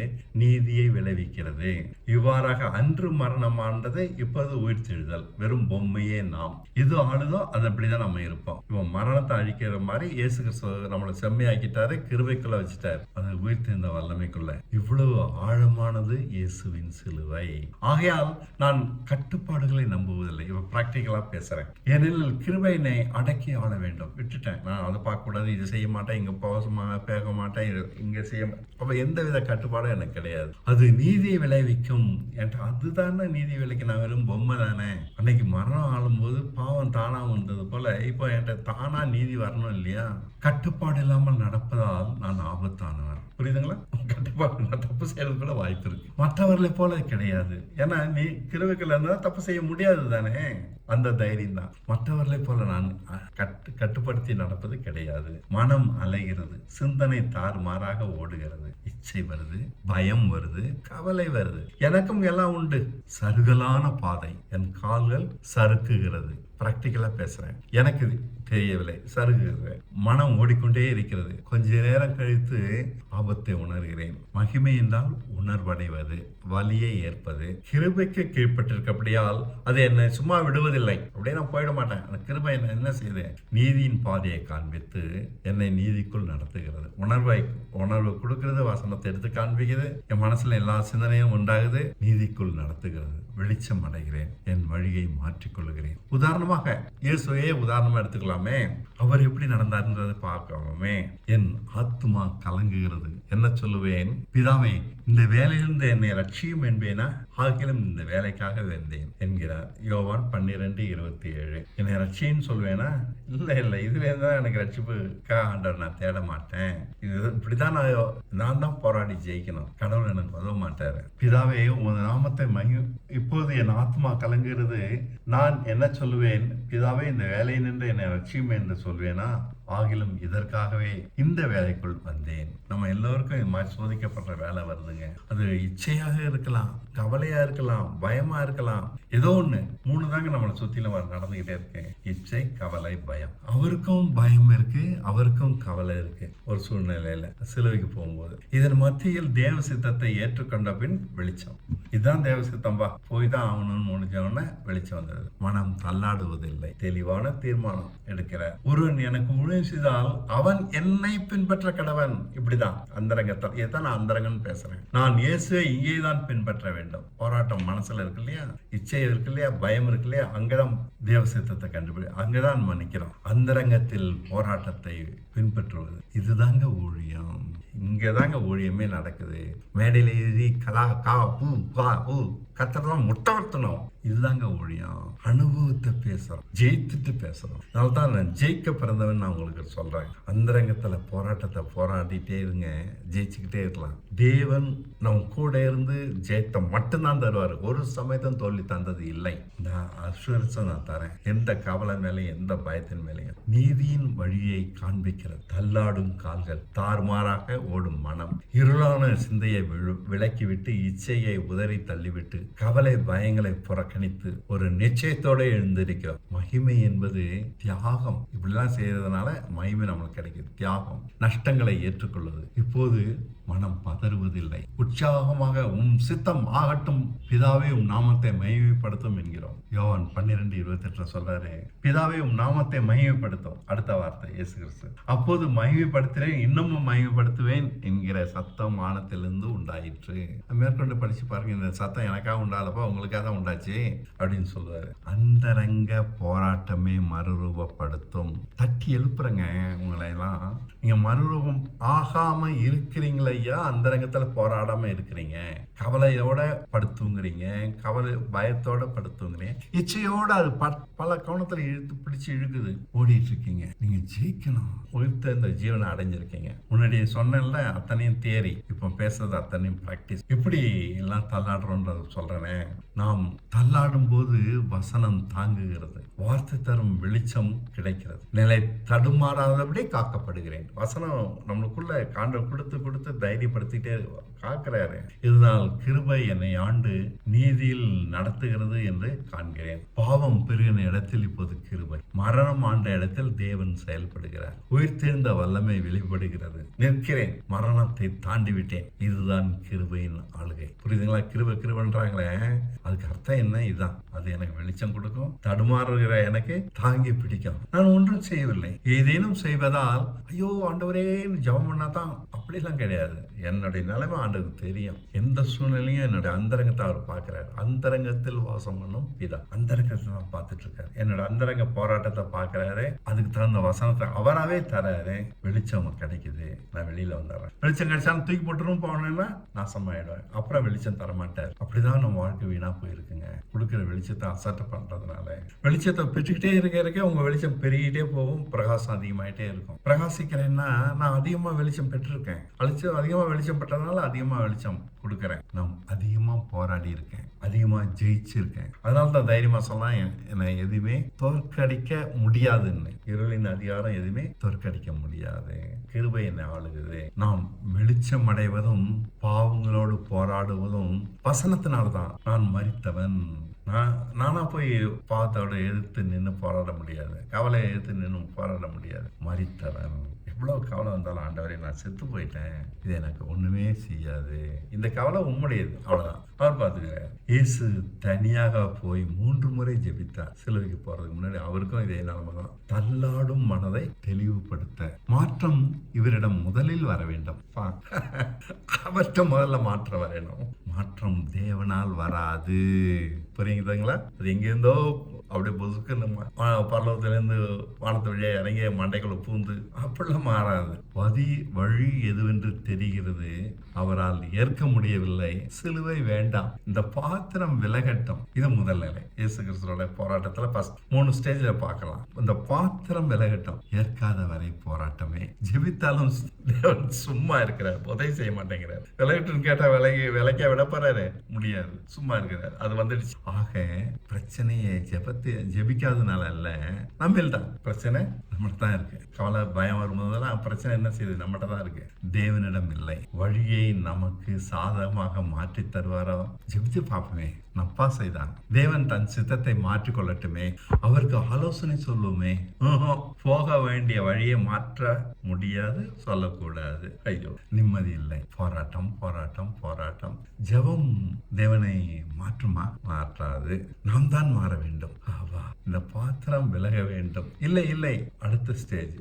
நீதியை விளைவிக்கிறது. இவ்வாறாக அன்று மரணம் ஆண்டது, இப்போது உயிர்த்தெழுதல். வெறும் பொம்மையே நாம். இது ஆளுதோ அது அப்படிதான் நம்ம இருப்போம். இவன் மரணத்தை அழிக்கிற மாதிரி இயேசு கிறிஸ்து நம்மளை செம்மையாக்கிட்டாரு, கிருபைக்குள்ள வச்சுட்டாரு. அது உயிர்த்தெழுந்த வல்லமைக்குள்ள. இவ்வளவு ஆழமானது இயேசுவின் சிலுவை. ஆகையால் நான் கட்டுப்பாடுகளை நம்புவதில்லை. இவ பிராக்டிக்கலா பேசுறேன். ஏனெனில் கிருபையினை அடக்கி ஆள வேண்டும். விட்டுட்டேன். நான் அதை பார்க்க கூடாது, இது செய்ய மாட்டேன், இங்க பேக மாட்டேன், இங்க செய்ய. அப்ப எந்த வித கட்டுப்பாடும் எனக்கு கிடையாது. அது நீதியை விளைவிக்கும். அதுதானே நீதி விளைவிக்க. நான் வெறும் பொம்மை தானே. அன்னைக்கு மரணம் ஆளும்போது பாவம் தானா வந்தது போல இப்போ என்கிட்ட தானா நீதி வரணும் இல்லையா? கட்டுப்பாடு இல்லாமல் நடப்பதால் நான் ஆபத்தானவன். புரியுதுங்களா? கட்டுப்பாடு, நான் தப்பு செய்யறது கூட வாய்ப்பு இருக்கு. மற்றவர்களை போல கிடையாது. ஏன்னா நீ கிருபைக்குள்ள இருந்தா தப்பு செய்ய முடியாது தானே. அந்த தைரியம் தான். மற்றவர்களை போல நான் கட்டுப்படுத்தி நடப்பது கிடையாது. மனம் அலைகிறது, சிந்தனை தாறுமாறாக ஓடுகிறது, இச்சை வருது, பயம் வருது, கவலை வருது. எனக்கும் எல்லாம் உண்டு. சருகலான பாதை, என் கால்கள் சறுக்குகிறது. பிராக்டிக்கலா பேசுறேன். எனக்கு தெரியவில்லை, சருகுகிறது. மனம் ஓடிக்கொண்டே இருக்கிறது. கொஞ்ச நேரம் கழித்து ஆபத்தை உணர்கிறேன். மகிமை என்றால் உணர்வடைவது, வலியை ஏற்பது. கிருபைக்கு கீழ்பட்டிருக்கப்படியால் அது என்னை சும்மா விடுவதில்லை. அப்படியே நான் போயிட மாட்டேன். அந்த கிருபை என்ன செய்யுது? நீதியின் பாதையை காண்பித்து என்னை நீதிக்குள் நடத்துகிறது. உணர்வு கொடுக்கிறது, வசனத்தை எடுத்து காண்பிக்குது. என் மனசுல எல்லா சிந்தனையும் உண்டாகுது, நீதிக்குள் நடத்துகிறது. வெளிச்சம் அடைகிறேன், என் வழியை மாற்றிக்கொள்கிறேன். உதாரணமாக இயேசுவையே உதாரணமா எடுத்துக்கலாமே. அவர் எப்படி நடந்தாருன்றதை பார்க்கலாமே. என் ஆத்துமா கலங்குகிறது. என்ன சொல்லுவேன்? பிதாவே, இந்த வேலையிலிருந்து என்னை ரட்சியும் என்பேனா? ஆகிலும் இந்த வேலைக்காக வந்தேன் என்கிறார். யோவான் 12:27. என்னை ரட்சின்னு சொல்வேனா? இல்ல, இதுல இருந்தா எனக்கு ரட்சிப்பு ஆண்டவர் நான் தேட மாட்டேன். இது இப்படிதான் நான் தான் போராடி ஜெயிக்கணும். கடவுள் எனக்கு உதவ மாட்டாரு. பிதாவே, உன் நாமத்தை இப்போது என் ஆத்மா கலங்குகிறது. நான் என்ன சொல்லுவேன்? பிதாவே, இந்த வேலை நின்று என்னை ரட்சியும் என்று சொல்வேனா? ஆகிலும் இதற்காகவே இந்த வேலைக்குள் வந்தேன். நம்ம எல்லோருக்கும் இது மாதிரி சோதிக்கப்படுற வேலை வருதுங்க. அது இச்சையாக இருக்கலாம், கவலையா இருக்கலாம், பயமா இருக்கலாம். ஏதோ ஒண்ணு. 3 தாங்க நம்மளை சுத்தில நடந்துகிட்டே இருக்கு. இச்சை, கவலை, பயம். அவருக்கும் பயம் இருக்கு, அவருக்கும் கவலை இருக்கு. ஒரு சூழ்நிலையில சிலுவைக்கு போகும்போது இதன் மத்தியில் தேவ சித்தத்தை ஏற்றுக்கொண்ட பின் வெளிச்சம். இதுதான் தேவ சித்தம்பா, போய் தான் ஆகணும்னு முடிஞ்சவன வெளிச்சம் வந்தது. மனம் தள்ளாடுவதில்லை, தெளிவான தீர்மானம் எடுக்கிறார். ஒருவன் எனக்கு ஊழியம் செய்தால் அவன் என்னை பின்பற்ற கடவன். இப்படிதான் அந்தரங்கத்தில். இதான் நான் அந்தரங்கன்னு பேசுறேன். நான் இயேசுவை இங்கேதான் பின்பற்ற வேண்டும். போராட்டம் மனசுல இருக்கு இல்லையா? இச்சை இருக்கு இல்லையா? பயம் இருக்கு இல்லையா? அங்கதான் தேவ சித்தத்தை கண்டுபிடி, அங்கதான் மன்னிக்கிறோம். அந்தரங்கத்தில் போராட்டத்தை பின்பற்றுவது, இதுதாங்க ஊழியம். இங்கதாங்க ஊழியமே நடக்குது. மேடையில ஏறி கலா கா பூ கா பூ கத்துறதும் முட்டவர்த்தணும். இதுதாங்க ஊழியம். அனுபவத்தை பேசுறோம், ஜெயித்துட்டு பேசுறோம். அதனால்தான் நான் ஜெயிக்க பிறந்தவன் நான் உங்களுக்கு சொல்றேன். அந்தரங்கத்துல போராட்டத்தை போராடிட்டே இருங்க, ஜெயிச்சுக்கிட்டே இருக்கலாம். தேவன் நம்ம கூட இருந்து ஜெயத்தை மட்டும்தான் தருவாரு. ஒரு சமயத்தும் தோல்வி தந்தது இல்லை. நான் அசுரன்ஸை நான் தரேன். எந்த கவலை மேலையும் எந்த பயத்தின் மேலையும். நீதியின் வழியை காண்பிக்கிறது. தள்ளாடும் கால்கள், தாறுமாறாக ஓடும் மனம், இருளான சிந்தையை விலக்கிவிட்டு இச்சையை உதறி தள்ளிவிட்டு கவலை பயங்களை புறக்கணித்து ஒரு நிச்சயத்தோட எழுந்திருக்கிறோம். மகிமை என்பது தியாகம். இப்படிலாம் செய்யறதுனால மகிமை நம்மளுக்கு கிடைக்குது. தியாகம், நஷ்டங்களை ஏற்றுக்கொள்வது. இப்போது மனம் பதறுவதில்லை. உற்சாகமாக உம் சித்தம் ஆகட்டும் பிதாவே, உம் நாமத்தை மகிமைப்படுத்தும் என்கிறோம். யோவான் 12:28 சொல்றாரு, பிதாவே உம் நாமத்தை மகிமைப்படுத்தும். அடுத்த வார்த்தை இயேசு கிறிஸ்து. அப்போது மகிமைப்படுத்துறேன், இன்னமும் மகிமைப்படுத்துவேன் என்கிற சத்தம் வானத்திலிருந்து உண்டாயிற்று. மேற்கொண்டு படிச்சு பாருங்க. இந்த சத்தம் எனக்காக உண்டாதப்பா, உங்களுக்காக தான் உண்டாச்சு அப்படின்னு சொல்லுவாரு. அந்தரங்க போராட்டமே மறுரூபப்படுத்தும். தட்டி எழுப்புறங்க உங்களை எல்லாம். நீங்க மறுரூபம் ஆகாம இருக்கிறீங்களே ஐயா அந்தரங்கத்துல போராடாம இருக்கிறீங்க? கவலையோட படுத்துங்கிறீங்க, பயத்தோட படுத்துங்கிறீங்க, இச்சையோட அது பல கோணத்துல பிடிச்சு இழுக்குது, ஓடிட்டு இருக்கீங்க. நீங்க ஜெயிக்கணும். உயிர்த்த இந்த ஜீவனை அடைஞ்சிருக்கீங்க. முன்னாடி சொன்னேன்ல, அத்தனையும் தியரி, இப்ப பேசுறது அத்தனையும் பிராக்டிஸ். எப்படி எல்லாம் தள்ளாடுறோன்றது சொல்றேனே. நாம் தள்ளாடும் போது வசனம் தாங்குகிறது, வார்த்தை தரும் வெளிச்சம் கிடைக்கிறது, நிலை தடுமாறாதபடி காக்கப்படுகிறேன். வசனம் நம்மளுக்குள்ள காண்ட கொடுத்து கொடுத்து தைரியப்படுத்திட்டே காக்கிறாரு. இதனால் கிருபை என்னை ஆண்டு நீதியில் நடத்துகிறது என்று காண்கிறேன். பாவம் பெருகின இடத்தில் இப்போது கிருபை, மரணம் ஆண்ட இடத்தில் தேவன் செயல்படுகிறார். உயிர்த்தெழுந்த வல்லமை வெளிப்படுகிறது. நிற்கிறேன், மரணத்தை தாண்டி விட்டேன். இதுதான் கிருபையின் ஆளுகை. புரியுதுங்களா? கிருபைன்றாங்களே, அதுக்கு அர்த்தம் என்ன? இதுதான். அது எனக்கு வெளிச்சம் கொடுக்கும், தடுமாறுகிற எனக்கு தாங்கி பிடிக்கும். நான் ஒன்றும் செய்யவில்லை, ஏதேனும் செய்வதால் ஐயோ ஆண்டவரே ஜெபம் பண்ணாதான், அப்படிலாம் கிடையாது. என்னுடைய நிலைமை ஆண்டவருக்கு தெரியும். எந்த சூழ்நிலையும் என்னுடைய அந்தரங்கத்தை அவர் பார்க்கிறார். அந்தரங்கத்தில் வாசம் பண்ணும் பிதா அந்தரங்கத்தை தான் பார்த்துட்டு இருக்காரு. என்னோட அந்தரங்க போராட்டத்தை பார்க்கிறாரு. அதுக்கு தகுந்த வசனத்தை அவராகவே தராரு. வெளிச்சம் கிடைக்குது, நான் வெளியில வந்துடுறேன். வெளிச்சம் கிடைச்சாலும் தூக்கி போட்டுரும் போனேன்னா நாசமாயிடுவேன். அப்புறம் வெளிச்சம் தரமாட்டார். அப்படிதான் நம்ம வாழ்க்கை வீணா போயிருக்குங்க. கொடுக்குற வெளிச்சத்தை அசட்டை பண்றதுனால. வெளிச்சத்தை பெற்றுக்கிட்டே இருக்க உங்க வெளிச்சம் பெருகிட்டே போகும், பிரகாசம் அதிகமாயிட்டே இருக்கும். பிரகாசிக்கிறேன்னா நான் அதிகமா வெளிச்சம் பெற்றிருக்கேன், அதிகமா வெளிச்சம் பெற்றதுனால அதிகமா வெளிச்சம் கொடுக்குறேன். நான் அதிகமா போராடி இருக்கேன், அதிகமா ஜெயிச்சிருக்கேன். அதனால தான் தைரியமா சொல்லலாம், என்னை எதுவுமே தோற்கடிக்க முடியாதுன்னு. இருளின் அதிகாரம் எதுவுமே தோற்கடிக்க முடியாது. கிருபை என்னை ஆளுகுது. நாம் வெளிச்சம் அடைவதும் பாவங்களோடு போராடுவதும் வசனத்தினால்தான். நான் மரித்தவன். நானா போய் பாவத்தோட எதிர்த்து நின்று போராட முடியாது, கவலையை எதிர்த்து நின்று போராட முடியாது. மரித்தவன். எவ்வளவு கவலை வந்தாலும் ஆண்டவரே நான் செத்து போயிட்டேன், இது எனக்கு ஒண்ணுமே செய்யாது. இந்த கவலை உம்முடையது, அவ்வளவுதான். அவர் பார்த்துக்கிறார். இயேசு தனியாக போய் 3 முறை ஜெபித்தார். சிலுவைக்கு போறதுக்கு முன்னாடி அவருக்கும் இதே நிலைமை தான். தள்ளாடும் மனதை தெளிவுபடுத்த மாற்றம் இவரிடம் முதலில் வர வேண்டும். அவர்கிட்ட முதல்ல மாற்றம் வரணும். மாற்றம் தேவனால் வராது. புரியுதுங்களா? அது எங்கேருந்தோ அப்படியே பொசுக்குன்னு பரலோகத்திலேருந்து வானத்து வழியா இறங்கிய மண்டைக்குள்ள பூந்து அப்படிலாம் மாறாது. வழி எதுவென்று தெரிகிறது, அவரால் ஏற்க முடியவில்லை, சிலுவை வேண்டாம், இந்த பாத்திரம் விலகட்டும். இது முதல் நிலை. இயேசு கிறிஸ்துவோட போராட்டத்துல 3 ஸ்டேஜ்ல பார்க்கலாம். இந்த பாத்திரம் விலகட்டும். ஏற்காத வரை போராட்டமே. ஜெபித்தாலும் தேவன் சும்மா இருக்கிறார், உதவி செய்ய மாட்டேங்கிறார். விலகட்டுன்னு கேட்டா விலைக்க விட போறாரு, முடியாது, சும்மா இருக்கிறார். அது வந்துடுச்சு. ஆக பிரச்சனையை ஜெபிக்காதனால அல்ல, நம்மள தான் பிரச்சனை, நம்மகிட்ட தான் இருக்கு. கவலை பயம் வரும்போதெல்லாம் பிரச்சனை என்ன செய்யுது? நம்மகிட்ட தான் இருக்கு, தேவனிடம் இல்லை. வழியை நமக்கு சாதகமாக மாற்றி தருவாரோ? ஜெபித்து பார்ப்போமே. நப்பா செய்தான். தேவன் தன் சித்தத்தை மாற்றிக்கொள்ளட்டுமே, அவருக்கு ஆலோசனை சொல்லுமே. போக வேண்டிய வழியை மாற்ற முடியாது, சொல்லக்கூடாது. ஐயோ நிம்மதி இல்லை. போராட்டம் போராட்டம் போராட்டம். ஜெபம் தேவனை மாற்றுமா? மாற்றாது. நாம் தான் மாற வேண்டும். இந்த பாத்திரம் விலக வேண்டும். இல்லை இல்லை, அடுத்த ஸ்டேஜ்.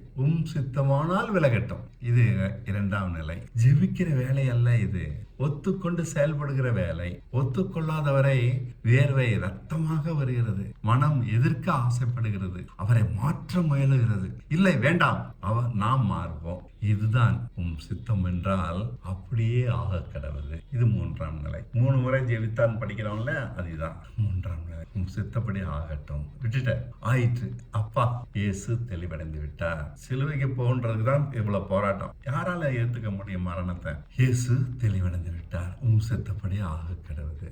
சித்தமானால் விலகட்டும். இது 2ஆம் நிலை. ஜெபிக்கிற வேலை அல்ல இது, ஒத்துக்கொண்டு செயல்படுகிற வேலை. ஒத்துக்கொள்ளாதவரை வேர்வை ரத்தமாக வருகிறது, மனம் எதிர்க்க ஆசைப்படுகிறது, அவரை மாற்ற முயலுகிறது. இல்லை வேண்டாம், நாம் மாறுவோம். இதுதான் சித்தம் என்றால் அப்படியே ஆக கடவுது. இது 3ஆம் நிலை. 3 முறை ஜெபித்தான் படிக்கிறோம்ல, அதுதான் 3ஆம் நிலை. சித்தப்படி ஆகட்டும். விட்டுட்ட ஆயிற்று. அப்பா இயேசு தெளிவடைந்து விட்டார். சிலுவைக்கு போன்றதுக்கு தான் இவ்வளவு போராட்டம். யாரால ஏத்துக்க முடியும் மரணத்தை? இயேசு தெளிவடைந்து விட்டார். சித்தப்படி ஆக கடவுது.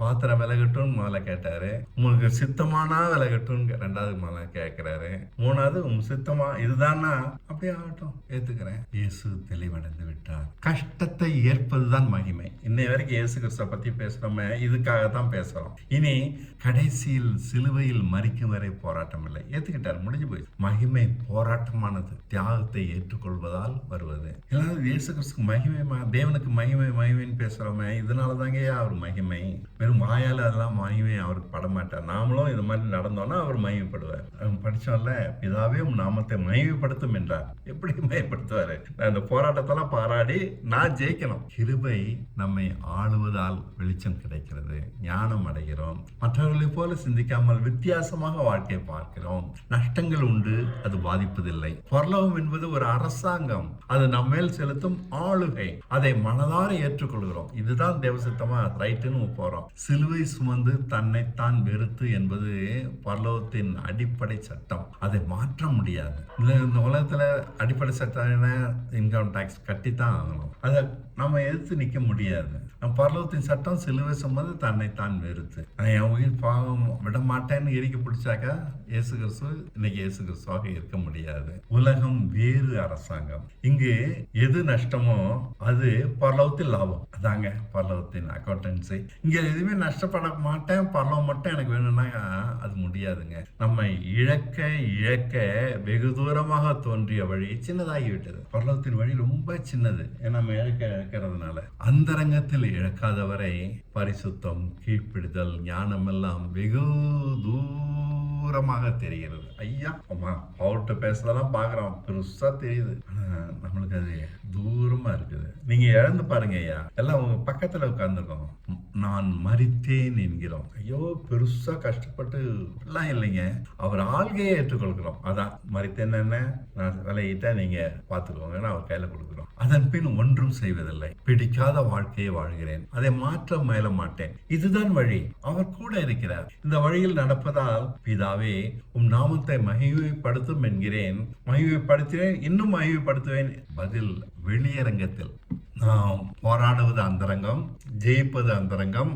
பாத்திரம் விலகட்டும் முதல்ல கேட்டாரு. உங்களுக்கு சித்தமானா விலகட்டும் 2வது முதல்ல கேட்கிறாரு. 3வது சித்தமா இதுதானா? அப்படியே ஆகட்டும், ஏத்துக்கிறேன். இயேசு தெளிவடைந்து விட்டார். கஷ்டத்தை ஏற்பதுதான் மகிமை. இன்னை வரைக்கும் இயேசு கிறிஸ்துவை பத்தி பேசுறோமே, இதுக்காகத்தான் பேசுறோம். இனி கடைசியில் சிலுவையில் மரிக்கும் வரை போராட்டம் இல்லை. ஏத்துக்கிட்டார், முடிஞ்சு போய். மகிமை போராட்டமானது, தியாகத்தை ஏற்றுக்கொள்வதால் வருவது. எல்லாரும் இயேசு கிறிஸ்துக்கு மகிமை, தேவனுக்கு மகிமைன்னு பேசுறோமே, இதனாலதாங்க அவர் மகிமை. வெறும் வாயால அதெல்லாம் மகிமை அவருக்கு படமாட்டார். நாமளும் இது மாதிரி நடந்தோம்னா அவர் மகிமைப்படுவார். படிச்சோம்ல, பிதாவே உம் நாமத்தை மகிமைப்படுத்தும் என்றார். எப்படி மேம்படுத்துவாரு? நான் இந்த போராட்டத்தெல்லாம் பாராடி நான் ஜெயிக்கணும். கிருபை நம்மை ஆளுவதால் வெளிச்சம் கிடைக்கிறது, ஞானம் அடைகிறோம், மற்றவர்களைப் போல சிந்திக்காமல் வித்தியாசமாக வாழ்க்கையை பார்க்கிறோம். நஷ்டங்கள் உண்டு, அது பாதிப்பதில்லை. பரலோகம் என்பது ஒரு அரசாங்கம், அது நம்ம மேல் செலுத்தும் ஆளுகை. அதை மனதார ஏற்றுக்கொள்கிறோம். இதுதான் தேவசித்தமா ரைட்டுன்னு போறோம். சிலுவை சுமந்து தன்னைத்தான் வெறுத்து என்பது பரலோகத்தின் அடிப்படை சட்டம். அதை மாற்ற முடியாது. இந்த உலகத்துல அடிப்படை சட்டம் என்ன? இன்கம் டாக்ஸ் கட்டித்தான் ஆகணும். அதை நம்ம எதிர்த்து நிற்க முடியாது. பரலோகத்தின் சட்டம் சிலுவை சுமந்து தன்னைத்தான் வெறுத்து. என் உயிர் பாவம் விட மாட்டேன்னு எரிக்க பிடிச்சாக்கா இயேசு கிறிஸ்து இன்னைக்கு இயேசு கிறிஸ்துவாக இருக்க முடியாது. உலகம் வேறு அரசாங்கம். இங்கு எது நஷ்டமோ அது பரலோகத்தில் லாபம். அதாங்க பரலோகத்தின் அக்கௌண்டன்சி. இங்க எதுவுமே நஷ்டப்பட மாட்டேன், பரலோகம் மட்டும் எனக்கு வேணும்னா அது முடியாதுங்க. நம்ம இழக்க இழக்க வெகு தூரமாக தோன்றிய வழி சின்னதாகிவிட்டது. பரலோகத்தின் வழி ரொம்ப சின்னது. நம்ம இழக்கிறதுனால அந்தரங்கத்தில் இழக்காதவரை பரிசுத்தம், கீழ்ப்பிடிதல், ஞானம் எல்லாம் வெகு தூரமாக தெரிகிறது. ஐயா அம்மா அவர்கிட்ட பேசுறதெல்லாம் பாக்குறோம், பெருசா தெரியுது. நம்மளுக்கு அது தூரமா இருக்குது. நீங்க இழந்து பாருங்க ஐயா, எல்லாம் உங்க பக்கத்துல உட்கார்ந்துருக்கோம். நான் மரித்தேன் என்கிறோம். ஐயோ பெருசா கஷ்டப்பட்டு எல்லாம் இல்லைங்க, அவர் ஆள்கையை ஏற்றுக்கொள்கிறோம். அதான் மரித்தேன் என்ன, நான் விலையிட்டா நீங்க பாத்துக்கோங்க, அவர் கையில கொடுக்குறோம். அதன் பின் ஒன்றும் செய்வதில்லை. பிடிக்காத வாழ்க்கையை வாழ்கிறேன், அதை மாற்ற முயல மாட்டேன். இதுதான் வழி. அவர் கூட இருக்கிறார். இந்த வழியில் நடப்பதால் பிதாவே உம் நாமத்தை மகிமைப்படுத்தும் என்கிறேன். மகிமைப்படுத்தினேன், இன்னும் மகிமைப்படுத்துவேன். பதில் வெளியரங்கத்தில். நாம் போராடுவது அந்தரங்கம், ஜெயிப்பது அந்தரங்கம்.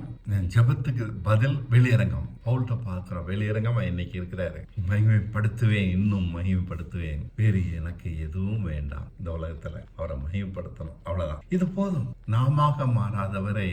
ஜெபத்துக்கு பதில் வெளியரங்கம். பவுல்கிட்ட பார்க்கிறோம், வெளியரங்கம் இன்னைக்கு இருக்கிறாரு. மகிமைப்படுத்துவேன், இன்னும் மகிமைப்படுத்துவேன். வேறு எனக்கு எதுவும் வேண்டாம். இந்த உலகத்துல அவரை மகிமைப்படுத்தணும், அவ்வளவுதான். இது போதும். நாம மாறாதவரை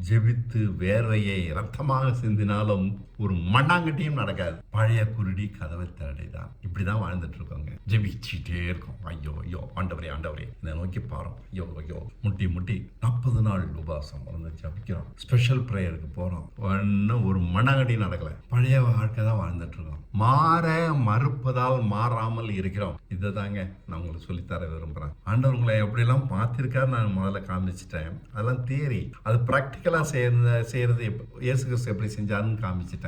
ஜெபித்து வேர்வையை ரத்தமாக சிந்தினாலும் ஒரு மண்ணாங்கட்டியும் நடக்காது. பழைய குருடி கதவை தடைதான். இப்படிதான் வாழ்ந்துட்டு இருக்கோங்க. ஜெபிச்சுட்டே இருக்கோம். ஐயோ ஐயோ ஆண்டவரே ஆண்டவரே இதை நோக்கி பாரோம். ஐயோ ஐயோ முட்டி முட்டி 40 நாள் உபவாசம் வந்து ஜபிக்கிறோம். ஸ்பெஷல் ப்ரேயருக்கு போறோம். ஒன்னும் ஒரு மண்ணாங்கட்டி நடக்கல. பழைய வாழ்க்கை தான் வாழ்ந்துட்டு இருக்கோம். மாற மறுப்பதால் மாறாமல் இருக்கிறோம். இதை தாங்க நான் உங்களுக்கு சொல்லித்தர விரும்புறேன். ஆண்டவர் உங்களை எப்படிலாம் மாத்திருக்காரு நான் முதல்ல காமிச்சிட்டேன். அதெல்லாம் தியரி. அது ப்ராக்டிக்கலா செய்யறது இயேசு கிறிஸ்து எப்படி செஞ்சாருன்னு காமிச்சிட்டேன்.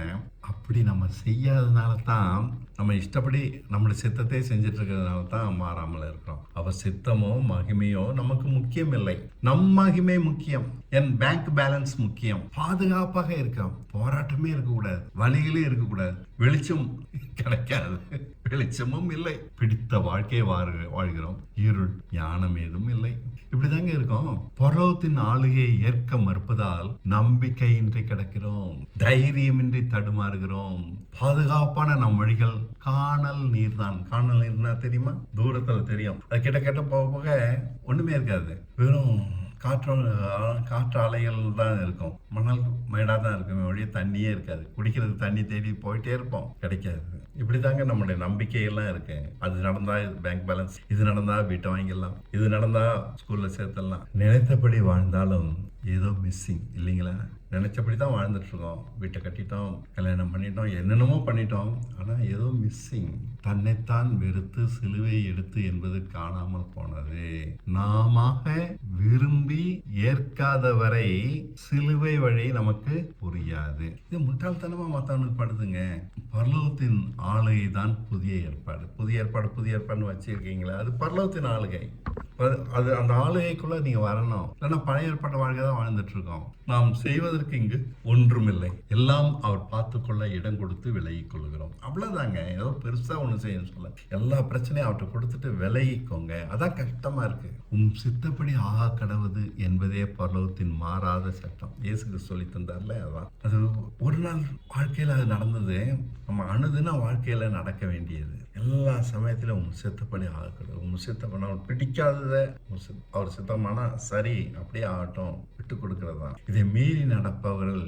அப்படி நம்ம செய்யாததுனால தான், நம்ம இஷ்டப்படி நம்மளுடைய சித்தத்தை செஞ்சுட்டு இருக்கிறதுனால தான் மாறாமல் இருக்கிறோம். அவ சித்தமோ மகிமையோ நமக்கு முக்கியம் இல்லை. நம் மகிமை முக்கியம். என் பேங்க் பேலன்ஸ் முக்கியம். பாதுகாப்பாக இருக்கோம். போராட்டமே இருக்கக்கூடாது, வழிகளே இருக்கக்கூடாது. வெளிச்சம் கிடைக்காது, வெளிச்சமும் இல்லை. பிடித்த வாழ்க்கையை வாழ்கிறோம். இருள், ஞானம் ஏதும் இல்லை. இப்படிதாங்க இருக்கோம். பரலோகத்தின் ஆளுகையை ஏற்க மறுப்பதால் நம்பிக்கையின்றி கிடக்கிறோம், தைரியமின்றி தடுமாறுகிறோம். பாதுகாப்பான நம் வழிகள் காணல் நீர் தான். காணல் நீர்னா தெரியுமா? தூரத்துல தெரியும். அது கிட்ட கிட்ட போக போக ஒண்ணுமே இருக்காது. வெறும் காற்று அலைகள் தான் இருக்கும். மணல் மேடா தான் இருக்கும். வழியே தண்ணியே இருக்காது. குடிக்கிறது தண்ணி தேடி போயிட்டே இருப்போம், கிடைக்காது. இப்படிதாங்க நம்முடைய நம்பிக்கையெல்லாம் இருக்கு. அது நடந்தா பேங்க் பேலன்ஸ், இது நடந்தா வீட்டை வாங்கிடலாம், இது நடந்தா ஸ்கூல்ல சேர்த்தலாம். நினைத்தபடி வாழ்ந்தாலும் ஏதோ மிஸ்ஸிங் இல்லைங்களா? நினைச்சபடி தான் வாழ்ந்துட்டு இருக்கோம். வீட்டை கட்டிட்டோம், கல்யாணம் பண்ணிட்டோம், என்னென்னமோ பண்ணிட்டோம். ஆனால் ஏதோ மிஸ்ஸிங். தன்னைத்தான் வெறுத்து சிலுவை எடுத்து என்பது காணாமல் போனது. நாம விரும்பி ஏற்காதவரை சிலுவை வழி நமக்கு புரியாது. இது முட்டாள்தனமா மத்தவனுக்கு படுதுங்க. பரலோகத்தின் ஆளுகை தான் புதிய ஏற்பாடு. புதிய ஏற்பாடுன்னு வச்சிருக்கீங்களா? அது பரலோகத்தின் ஆளுகை. அது அந்த ஆளுகைக்குள்ள நீங்க வரணும். இல்லைன்னா பழைய ஏற்பாட்டு வாழ்க்கை தான் வாழ்ந்துட்டு இருக்கோம். நாம் செய்வதற்கு இங்கு ஒன்றுமில்லை. எல்லாம் அவர் பார்த்துக்கொள்ள இடம் கொடுத்து விலகிக் கொள்கிறோம். அவ்வளவுதாங்க. ஏதோ பெருசா ஒண்ணு செய்யணும் சொல்ல, எல்லா பிரச்சனையும் அவர்கிட்ட கொடுத்துட்டு விலகிக்கோங்க. அதான் கஷ்டமா இருக்கு. சித்தப்படி ஆகா கடவுது என்பதே பரலோகத்தின் மாறாத சட்டம். இயேசுக்கு சொல்லி தந்தார்ல, அதான். அது ஒரு நாள் வாழ்க்கையில அது நடந்தது. நம்ம அணுதுனா வாழ்க்கையில நடக்க வேண்டியது. எல்லா சமயத்திலும் சித்தப்படி ஆகக்கூடாது. சித்தப்படி பிடிக்காதத அவர் சித்தமானா சரி அப்படியே ஆகட்டும், விட்டு கொடுக்கறதுதான். இதை மீறி நடப்பவர்கள்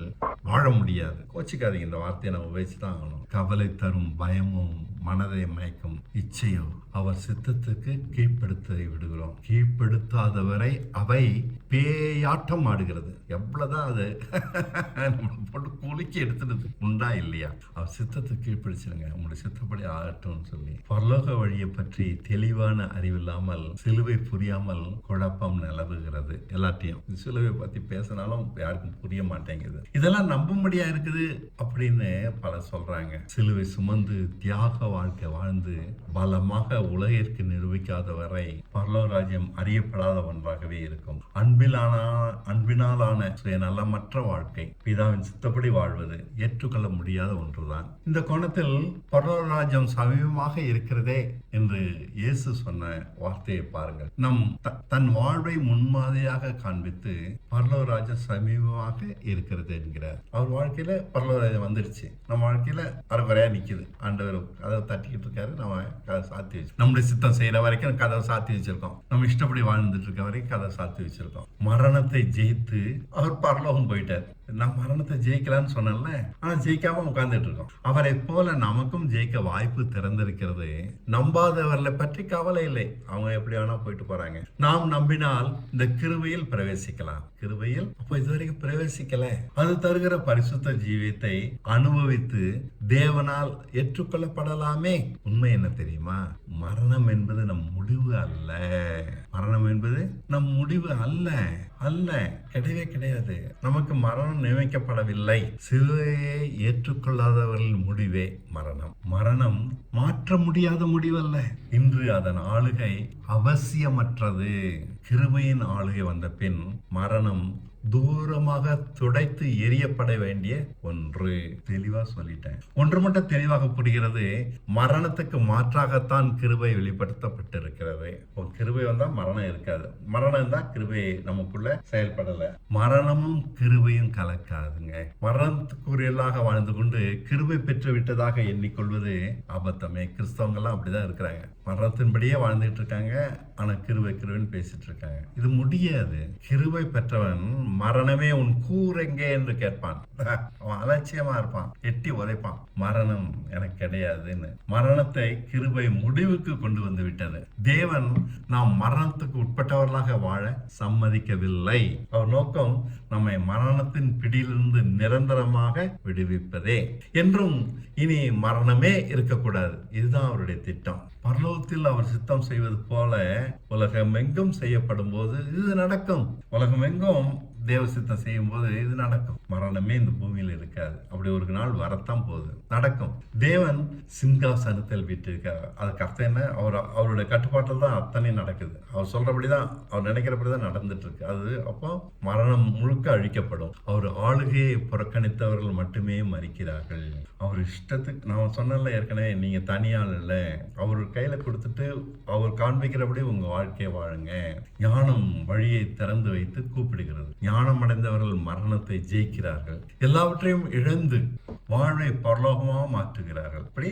வாழ முடியாது. கோச்சிக்காதீங்க, இந்த வார்த்தையை நம்ம உபயோகிச்சுதான் ஆகணும். கவலை தரும் பயமும் மனதை மயக்கும் இச்சையோ அவர் சித்தத்துக்கு கீழ்ப்படுத்த விடுகிறோம். கீழ்ப்படுத்தாதவரை அவை பேயாட்டம் ஆடுகிறது. எவ்வளவுதான் அது போட்டு குலுக்கி எடுத்துடுது. உண்டா இல்லையா? அவர் சித்தத்துக்கு கீழ்ப்பிடிச்சிருங்க, உங்களுடைய சித்தப்படி ஆகட்டும்னு சொல்லி. பரலோக வழியை பற்றி தெளிவான அறிவில்லாமல், சிலுவை புரியாமல் குழப்பம் நிலவுகிறது எல்லாத்தையும். சிலுவை பத்தி பேசினாலும் யாருக்கும் புரிய மாட்டேங்குது. இதெல்லாம் நம்பும்படியா இருக்குது அப்படின்னு பலர் சொல்றாங்க. சிலுவை சுமந்து தியாக வாழ்க்கை வாழ்ந்து பலமாக உலகிற்கு நிரூபிக்காத வரை பரலோக ராஜ்யம் அறியப்படாத ஒன்றாகவே இருக்கும். அன்பினாலான சுயநலமற்ற வாழ்க்கை, பிதாவின் சித்தப்படி வாழ்வது ஏற்றுக்கொள்ள முடியாத ஒன்றுதான். இந்த கோணத்தில் பரலோக ராஜ்யம் சமீபமாக இருக்கிறதே என்று இயேசு சொன்ன வார்த்தையை பாருங்கள். தன் வாழ்வை முன்மாதிரியாக காண்பித்து பரலோக ராஜ்யம் சமீபமாக இருக்கிறது என்கிறார். அவர் வாழ்க்கையில பரலோக ராஜ்யம் வந்துருச்சு, நம்ம வாழ்க்கையில அரைக்குறையா நிக்குது. ஆண்டவர் கதவை தட்டிக்கிட்டு இருக்காரு, நம்ம கதை சாத்தி வச்சு நம்முடைய சித்தம் செய்யற வரைக்கும் கதவை சாத்தி வச்சிருக்கோம். நம்ம இஷ்டப்படி வாழ்ந்துட்டு இருக்க வரைக்கும் கதை சாத்தி வச்சிருக்கோம். மரணத்தை ஜெயித்து அவர் பரலோகம் போயிட்டார். நான் மரணத்தை ஜெயிக்கலான்னு சொன்னேன்ல, ஆனா ஜெயிக்காம உட்கார்ந்துட்டு இருக்கோம். அவரை போல நமக்கும் ஜெயிக்க வாய்ப்பு திறந்திருக்கிறது. நம்பாதவர்களை பற்றி கவலை இல்லை, அவங்க எப்படி வேணா போயிட்டு போறாங்க. நாம் நம்பினால் இந்த கிருபையில் பிரவேசிக்கலாம். கிருபையில் அப்ப இதுவரைக்கும் பிரவேசிக்கல. அது தருகிற பரிசுத்த ஜீவியத்தை அனுபவித்து தேவனால் ஏற்றுக்கொள்ளப்படலாமே. உண்மை என்ன தெரியுமா? மரணம் என்பது நம் முடிவு அல்ல. மரணம் என்பது நம் முடிவு அல்ல, கிடையவே கிடையாது. நமக்கு மரணம் நியமிக்கப்படவில்லை. சிலுவையை ஏற்றுக்கொள்ளாதவர்களின் முடிவே மரணம். மரணம் மாற்ற முடியாத முடிவல்ல. இன்று அதன் ஆளுகை அவசியமற்றது. கிருபையின் ஆளுகை வந்த பின் மரணம் தூரமாக துடைத்து எரியப்பட வேண்டிய ஒன்று. தெளிவா சொல்லிட்டேன். ஒன்று மட்டும் தெளிவாக புரிகிறது, மரணத்துக்கு மாற்றாகத்தான் கிருபை வெளிப்படுத்தப்பட்டிருக்கிறது. கிருபை வந்தா மரணம் இருக்காது, மரணம் இருந்தா கிருபை நமக்குள்ள செயல்படல. மரணமும் கிருபையும் கலக்காதுங்க. மரணத்துக்குரியலாக வாழ்ந்து கொண்டு கிருபை பெற்று விட்டதாக எண்ணிக்கொள்வது அபத்தமே. கிறிஸ்தவங்க எல்லாம் அப்படிதான் இருக்கிறாங்க. மரணத்தின்படியே வாழ்ந்துட்டு இருக்காங்க, ஆனா கிருபைன்னு பேசிட்டு இருக்காங்க. இது முடியாது. கிருபை பெற்றவன் மரணமே உன் கூர் எங்கே என்று கேட்பான். அவன் அலட்சியமா இருப்பான், எட்டி உதைப்பான். மரணம் எனக்கு கிடையாதுன்னு. மரணத்தை கிருபை முடிவுக்கு கொண்டு வந்து விட்டது. தேவன் நாம் மரணத்துக்கு உட்பட்டவர்களாக வாழ சம்மதிக்கவில்லை. அவர் நோக்கம் நம்மை மரணத்தின் பிடியிலிருந்து நிரந்தரமாக விடுவிப்பதே. என்றும் இனி மரணமே இருக்கக்கூடாது. இதுதான் அவருடைய திட்டம். பரலோகத்தில் அவர் சித்தம் செய்வது போல உலகமெங்கும் செய்யப்படும் போது இது நடக்கும். உலகமெங்கும் தேவ சித்தம் செய்யும் போது இது நடக்கும். மரணமே இந்த பூமியில் இருக்காது. அப்படி ஒரு நாள் வரத்தான் போகுது, நடக்கும். தேவன் சிங்காசனத்தில் விட்டிருக்கார். அதுக்கு அர்த்தம் என்ன? அவருடைய கட்டுப்பாட்டில் தான் அத்தனை நடக்குது. அவர் சொல்றபடிதான், அவர் நினைக்கிறபடிதான் நடந்துட்டு இருக்கு. அது அப்போ மரணம் முழுக்க அழிக்கப்படும். அவர் ஆளுகையை புறக்கணித்தவர்கள் மட்டுமே மறிக்கிறார்கள். அவர் இஷ்டத்துக்கு, நான் சொன்னல ஏற்கனவே, நீங்க தனியால் இல்லை, அவர் கையில கொடுத்துட்டு அவர் காண்பிக்கிறபடி உங்க வாழ்க்கையை வாழுங்க. ஞானம் வழியை திறந்து வைத்து கூப்பிடுகிறது. ஞானம் அடைந்தவர்கள் மரணத்தை ஜெயிக்கிறார்கள். எல்லாவற்றையும் இழந்து வாழ்வை பரலோகமாக மாற்றுகிறார்கள். இப்படி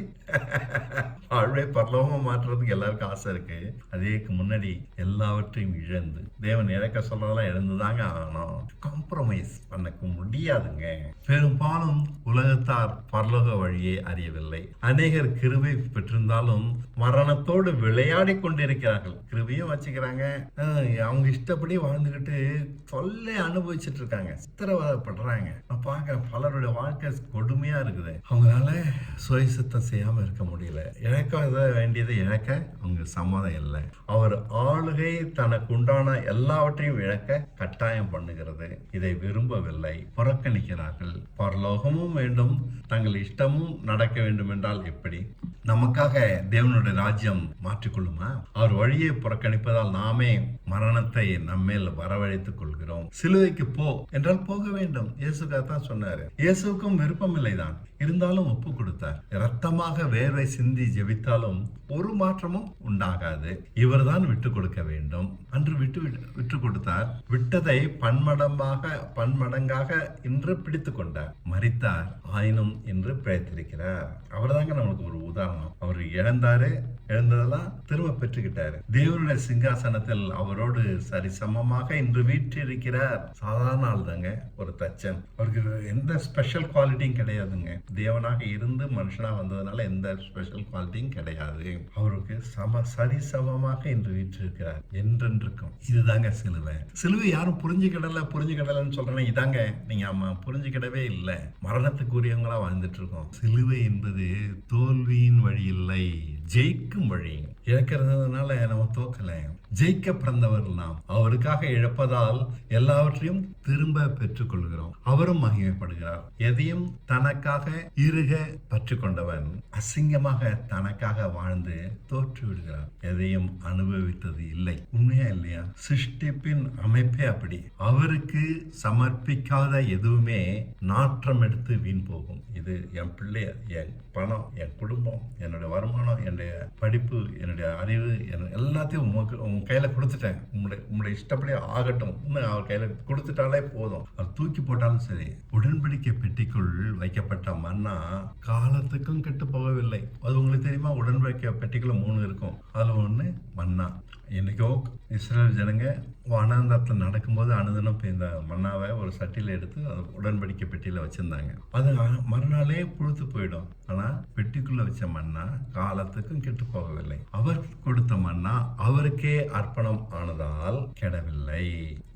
வாழ்வை பரலோகமா மாற்றுறதுக்கு எல்லாருக்கும் ஆசை இருக்கு. அதேக்கு முன்னாடி எல்லாவற்றையும் இழந்து, தேவன் இழக்க சொல்றதெல்லாம் இழந்துதாங்க ஆகணும். காம்ப்ரமைஸ் பண்ணக்க முடியாதுங்க. பெரும்பாலும் உலகத்தார் பரலோக வழியை அறியவில்லை. அநேகர் கிருபை பெற்றிருந்தாலும் மரணத்தோடு விளையாடி கொண்டிருக்கிறார்கள். கிருபையும் வச்சுக்கிறாங்க, அவங்க இஷ்டப்படி வாழ்ந்துகிட்டு தொல்லை அனுபவிச்சுட்டு இருக்காங்க, சித்திரவதைப்படுறாங்க. நான் பார்க்க பலருடைய வாழ்க்கை கொடுமையா இருக்குது. அவங்களால சுயசித்தம் செய்யாம இருக்க முடியல. இழக்க வேண்டியதை இழக்க அவங்க சம்மதம் இல்லை. அவர் ஆளுகை தனக்கு உண்டான எல்லாவற்றையும் இழக்க கட்டாயம் பண்ணுகிறது. இதை விரும்பவில்லை, புறக்கணிக்கிறார்கள். பரலோகமும் வேண்டும், தங்கள் இஷ்டமும் நடக்க வேண்டும் என்றால் எப்படி? நமக்காக தேவனுடைய ராஜ்யம் மாற்றிக்கொள்ளுமா? அவர் வழியை புறக்கணிப்பதால் நாமே மரணத்தை நம்மேல் வரவழைத்துக் கொள்கிறோம். சிலுவைக்கு போ என்றால் போக வேண்டும். இயேசுதான் சொன்னாரு. இயேசுக்கும் விருப்பம் இல்லைதான், இருந்தாலும் ஒப்பு கொடுத்தார். இரத்தமாக வேர்வை சிந்தி ஜெபித்தாலும் ஒரு மாற்றமும் உண்டாகாது. இவர்தான் விட்டு கொடுக்க வேண்டும். அன்று விட்டு கொடுத்தார். விட்டதை பன்மடங்காக இன்று பிடித்து கொண்டார். மரித்தார், ஆயினும் என்று பிழைத்திருக்கிறார். அவர் தாங்க நமக்கு ஒரு உதாரணம். அவர் இழந்ததெல்லாம் திரும்ப பெற்றுக்கிட்டாரு. தேவனுடைய சிங்காசனத்தில் அவரோடு அவரோடு சரிசமமாக இன்று வீற்றிருக்கிறார். சாதாரண ஆள் தாங்க, ஒரு தச்சன். அவருக்கு எந்த ஸ்பெஷல் குவாலிட்டியும் கிடையாதுங்க. தேவனாக இருந்து மனுஷனா வந்ததுனால எந்த ஸ்பெஷல் குவாலிட்டியும் கிடையாது. அவருக்கு சரிசமமாக இன்று வீற்றிருக்கிறார் என்றென்றுக்கும். இதுதாங்க சிலுவை. சிலுவை யாரும் புரிஞ்சுக்கிடலன்னு சொல்றேன்னா இதாங்க. நீங்க புரிஞ்சுக்கிடவே இல்லை. மரணத்துக்குரியவங்களா வாழ்ந்துட்டு இருக்கோம். சிலுவை என்பது தோல்வியின் வழி இல்லை, ஜெயிக்கும் வழி. இழக்கிறதுனால நம்ம தோக்கல, ஜெயிக்க பிறந்தவர் நாம். அவருக்காக இழப்பதால் எல்லாவற்றையும் திரும்ப பெற்றுக் கொள்கிறோம். அவரும் மகிமைப்படுகிறார். எதையும் தனக்காக இறுக பற்றி கொண்டவன் அசிங்கமாக தனக்காக வாழ்ந்து தோற்று விடுகிறார். எதையும் அனுபவித்தது இல்லை. உண்மையா இல்லையா? சிருஷ்டிப்பின் அமைப்பே அப்படி. அவருக்கு சமர்ப்பிக்காத எதுவுமே நாற்றம் எடுத்து வீண் போகும். இது என் பிள்ளை, என் பணம், என் குடும்பம், என்னுடைய வருமானம், என்னுடைய படிப்பு, என்னுடைய அறிவு, எல்லாத்தையும் உங்க கையில கொடுத்துட்டேன். உங்களுடைய இஷ்டப்படி ஆகட்டும், அவர் கையில கொடுத்துட்டாலே போதும். அவர் தூக்கி போட்டாலும் சரி. உடன்படிக்கை பெட்டிக்குள் வைக்கப்பட்ட மன்னா காலத்துக்கும் கெட்டு போகவில்லை. அது உங்களுக்கு தெரியுமா? உடன்படிக்கை பெட்டிக்குள்ள 3 இருக்கும். அதுல ஒண்ணு மன்னா. என்னைக்கோ இஸ்ரேல் ஜனங்க வனாந்தரத்தில் நடக்கும்போது அனுதினம் இந்த மன்னாவை ஒரு சட்டியில் எடுத்து அது உடன்படிக்கை பெட்டியில் வச்சிருந்தாங்க. அது மறுநாளே புழுத்து போயிடும். ஆனால் பெட்டிக்குள்ள வச்ச மன்னா காலத்துக்கும் கெட்டு போகவில்லை. அவர் கொடுத்த மன்னா அவருக்கே அர்ப்பணம் ஆனதால் கெடவில்லை.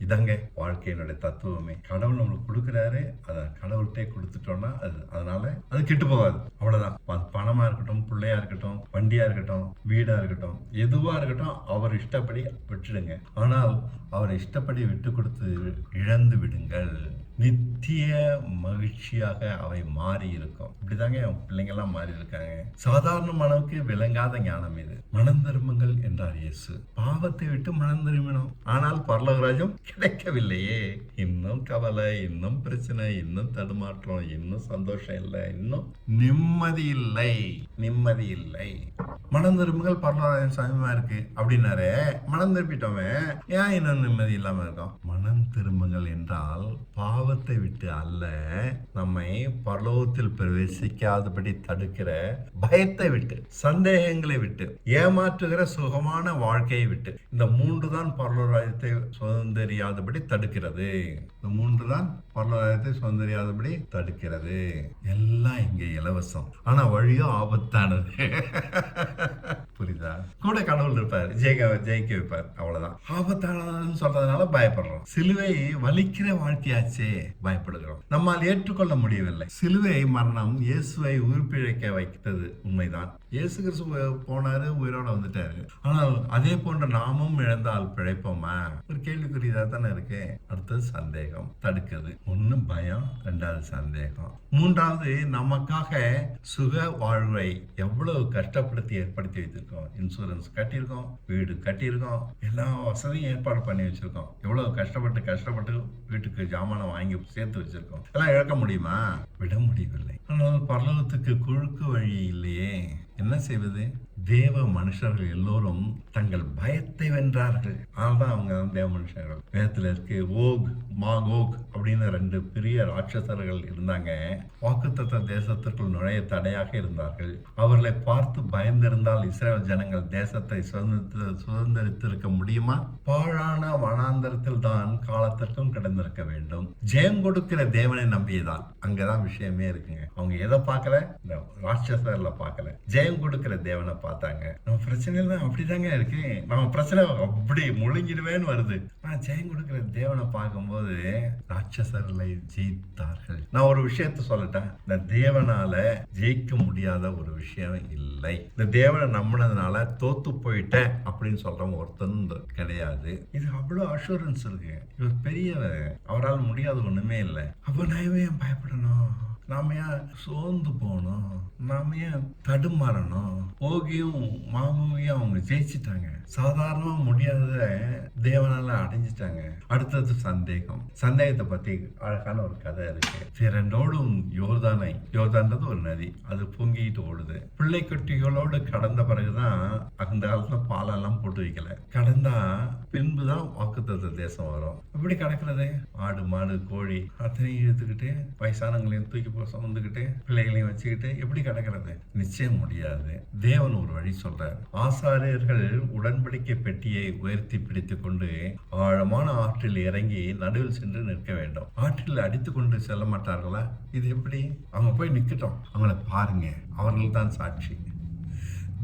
இதாங்க வாழ்க்கையினுடைய தத்துவமே. கடவுள் நம்மளுக்கு கொடுக்குறாரு, அதை கடவுள்கிட்டே கொடுத்துட்டோம்னா அதனால அது கெட்டு போகாது. அவ்வளவுதான். பணமா இருக்கட்டும், பிள்ளையா இருக்கட்டும், வண்டியா இருக்கட்டும், வீடா இருக்கட்டும், எதுவா இருக்கட்டும், அவர் இஷ்டப்படி விட்டுடுங்க. ஆனால் அவரை இஷ்டப்படி விட்டு கொடுத்து இழந்து விடுங்கள். நித்திய மகிழ்ச்சியாக அவை மாறி இருக்கும். இப்படிதாங்க என் பிள்ளைங்க எல்லாம் மாறி இருக்காங்க. சாதாரண மனவுக்கு விளங்காத ஞானம் இது. மனம் திரும்புங்கள் என்றார் இயேசு. பாவத்தை விட்டு மனம் திரும்பினோம். ஆனால் பரலோகராஜ்யம் கிடைக்கவில்லையே. இன்னும் கவலை, இன்னும் பிரச்சனை, இன்னும் தடுமாற்றம், இன்னும் சந்தோஷம் இல்லை, இன்னும் நிம்மதி இல்லை. மனம் திரும்புங்கள், பரலோகராஜ்யம் சமயமா இருக்கு அப்படின்னாரு. மனம் திருப்பிட்டோமே, ஏன் இன்னும் நிம்மதி இல்லாம இருக்கோம்? மனம் திரும்புங்கள் என்றால் பாவத்தை விட்டு அல்ல, நம்மை பரலோகத்தில் பிரவேசிக்காதபடி தடுக்கிற பயத்தை விட்டு, சந்தேகங்களை விட்டு, ஏமாற்றுகிற சுகமான வாழ்க்கையை விட்டு. இந்த 3 தான் பரலோகத்தை சுதந்திரியாதபடி தடுக்கிறது. இந்த 3 தான் பரலோகத்தை சுதந்திரியாதபடி தடுக்கிறது. எல்லாம் இங்க இலவசம், ஆனா வழியோ ஆபத்தானது. புரியுதா? கூட கடவுள் இருப்பார், ஜெயிக்க வைப்பார். அவ்வளவுதான். ஆபத்தானதுன்னு சொல்றதுனால பயப்படுறோம். சிலுவை வலிக்கிற வாழ்க்கையாச்சே பயப்படுகிறோம். நம்மால் ஏற்றுக்கொள்ள முடியவில்லை. சிலுவை மரணம் இயேசுவை உயிர்ப்பிழைக்க வைத்தது உண்மைதான். இயேசு கிறிஸ்து போனாரு, உயிரோட வந்துட்டாரு. ஆனால் அதே போன்ற நாமும் இழந்தால் பிழைப்போமா? ஒரு கேள்விக்குறியதா தானே இருக்கு. அடுத்தது சந்தேகம் தடுக்குது. 1 பயம், 2வது சந்தேகம், 3வது நமக்காக சுக வாழ்வை எவ்வளவு கஷ்டப்படுத்தி ஏற்படுத்தி வைத்திருக்கோம். இன்சூரன்ஸ் கட்டியிருக்கோம், வீடு கட்டியிருக்கோம், எல்லா வசதியும் ஏற்பாடு பண்ணி வச்சிருக்கோம். எவ்வளவு கஷ்டப்பட்டு வீட்டுக்கு ஜாமானம் வாங்கி சேர்த்து வச்சிருக்கோம். எல்லாம் இழக்க முடியுமா? விட முடியவில்லை. ஆனால் பரலோகத்துக்கு குறுக்கு வழி இல்லையே. என்ன செய்வது? தேவ மனுஷர்கள் எல்லோரும் தங்கள் பயத்தை வென்றார்கள். அதனால்தான் அவங்க தேவ மனுஷர்கள். வேதத்துல இருக்கு, ஓக் மாகோக் அப்படின்னு 2 பெரிய ராட்சசர்கள் இருந்தாங்க. வாக்குத்தத்த தேசத்திற்குள் நுழைய தடையாக இருந்தார்கள். அவர்களை பார்த்து பயந்திருந்தால் இஸ்ரேல் ஜனங்கள் தேசத்தை சுதந்திரித்திருக்க முடியுமா? பாழான வனாந்தரத்தில் தான் காலத்திற்கும் கிடந்திருக்க வேண்டும். ஜெயம் கொடுக்கிற தேவனை நம்பியதால். அங்கதான் விஷயமே இருக்குங்க. அவங்க எதை பார்க்கல? இந்த ராட்சசர்ல பார்க்கல, ஜெயம் கொடுக்கிற தேவனை பார்த்தாங்க. நம்ம பிரச்சனைலாம் அப்படிதாங்க இருக்கு. நம்ம பிரச்சனை அப்படி முழுங்கிடுவேன்னு வருது. நான் ஜெயம் கொடுக்கிற தேவனை பார்க்கும்போது ராட்சசர்களை ஜெயித்தார்கள். நான் ஒரு விஷயத்த சொல்லட்டேன். இந்த தேவனால ஜெயிக்க முடியாத ஒரு விஷயம் இல்லை. இந்த தேவனை நம்பினதுனால தோத்து போயிட்டேன் அப்படின்னு சொல்றவங்க ஒருத்தன் கிடையாது. இது அவ்வளவு அஷூரன்ஸ் இருக்கு. இவர் பெரியவர், அவரால் முடியாத ஒண்ணுமே இல்லை. அப்ப நான் ஏன் பயப்படணும்? நாம ஏன் சோர்ந்து போகணும்? நாம ஏன் தடுமாறணும்? ஓகியும் மாகோகியும் அவங்க ஜெயிச்சிட்டாங்க. சாதாரணமா முடியாதத தேவனால அடைஞ்சிட்டாங்க. அடுத்தது சந்தேகம். சந்தேகத்தை பத்தி அழகான ஒரு கதை இருக்கு. திரண்டோடும் யோர்தான்றது ஒரு நதி, அது பொங்கிட்டு ஓடுது. பிள்ளை குட்டிகளோடு கடந்த பிறகுதான், அந்த காலத்துல பாலெல்லாம் போட்டு வைக்கல, கடந்தா பின்புதான் வாக்குத்தத்த தேசம் வரும். எப்படி கடக்கிறது? ஆடு மாடு கோழி அத்தனையும் இழுத்துக்கிட்டு வயசானங்களையும் தூக்கி சுமந்துக்கிட்டு பிள்ளைகளையும் வச்சுக்கிட்டு எப்படி கிடக்கிறது? நிச்சயம் முடியாது. தேவன் ஒரு வழி சொல்றார். ஆசாரியர்கள் உடன்படிக்கை பெட்டியை உயர்த்தி பிடித்து கொண்டு ஆழமான ஆற்றில் இறங்கி நடுவில் சென்று நிற்க வேண்டும். ஆற்றில் அடித்து கொண்டு செல்ல மாட்டார்களா? இது எப்படி? அவங்க போய் நிக்கட்டும், அவங்கள பாருங்க, அவர்கள் தான் சாட்சி.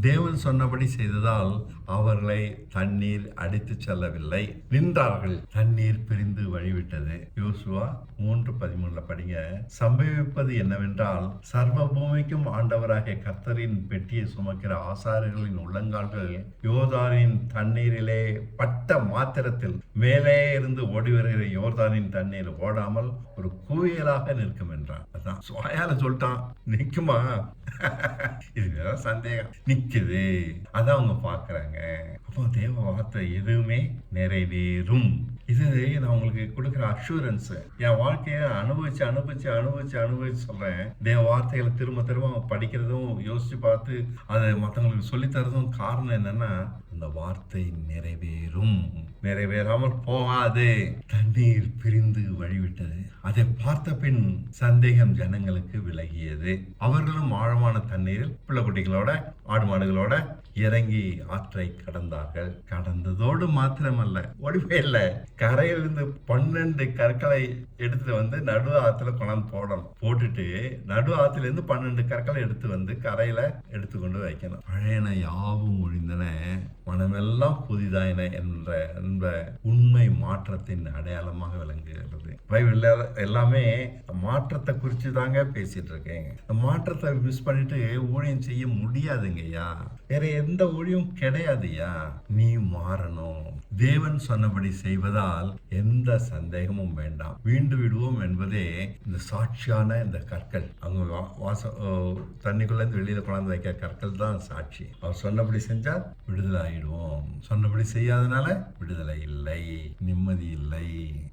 தேவன் சொன்னபடி செய்ததால் அவர்களை தண்ணீர் அடித்து செல்லவில்லை, நின்றார்கள். தண்ணீர் பிரிந்து வழிவிட்டது. யோசுவா 3:13 படிங்க. சம்பவிப்பது என்னவென்றால், சர்வ பூமிக்கும் ஆண்டவராகிய கர்த்தரின் பெட்டியை சுமக்கிற ஆசாரியர்களின் உள்ளங்கால்கள் யோர்தானின் தண்ணீரிலே பட்ட மாத்திரத்தில் மேலே இருந்து ஓடி வருகிற யோர்தானின் தண்ணீர் ஓடாமல் ஒரு குவியலாக நிற்கும் என்றான். அதான் சுவாயால சொல்லிட்டான், நிக்குமா? இது வேற சந்தேகம். நிக்குது, அதான் அவங்க பாக்குறாங்க. அப்போ தேவ வார்த்தை எதுவுமே நிறைவேறும். இது நான் உங்களுக்கு கொடுக்குற அஷூரன்ஸ். என் வாழ்க்கையை அனுபவிச்சு சொல்றேன். தேவ வார்த்தைகளை திரும்ப திரும்ப படிக்கிறதும் யோசிச்சு பார்த்து அதை மற்றவங்களுக்கு சொல்லித்தரதும் காரணம் என்னன்னா, அந்த வார்த்தை நிறைவேறும், நிறைவேறாமல் போகாது. தண்ணீர் பிரிந்து வழிவிட்டது. அதை பார்த்த பின் சந்தேகம் ஜனங்களுக்கு விலகியது. அவர்களும் ஆழமான தண்ணீரில் பிள்ளைக்குட்டிகளோட ஆடு மாடுகளோட இறங்கி ஆற்றை கடந்தார்கள். கடந்ததோடு மாத்திரமல்ல, ஓடிப்பே இல்லை, கரையிலிருந்து 12 கற்களை எடுத்துட்டு வந்து நடு ஆத்துல கொண்டாந்து போடணும். போட்டுட்டு நடு ஆத்துல இருந்து 12 கற்களை எடுத்து வந்து கரையில எடுத்துக்கொண்டு வைக்கணும். பழையன யாவும் ஒழிந்தன, மனமெல்லாம் புதிதாயின என்ற உண்மை மாற்றத்தின் அடையாளமாக விளங்குகிறது. பைபிள்ல எல்லாமே மாற்றத்தை குறித்து தாங்க பேசிட்டு இருக்கேன். மாற்றத்தை மிஸ் பண்ணிட்டு ஊழியம் செய்ய முடியாதுங்கய்யா. வேற எந்த ஊழியம் கிடையாதுயா. நீ மாறணும். தேவன் சொன்னபடி செய்வதால் எந்த சந்தேகமும் வேண்டாம். வீண்டு விடுவோம் என்பதே இந்த சாட்சியான இந்த கற்கள், அவங்க தண்ணிக்குள்ள இருந்து வெளியில கொண்டாந்து வைக்க கற்கள் தான் சாட்சி. அவர் சொன்னபடி செஞ்சா விடுதலை ஆயிடுவோம், சொன்னபடி செய்யாதனால விடுதலை இல்லை, நிம்மதி இல்லை,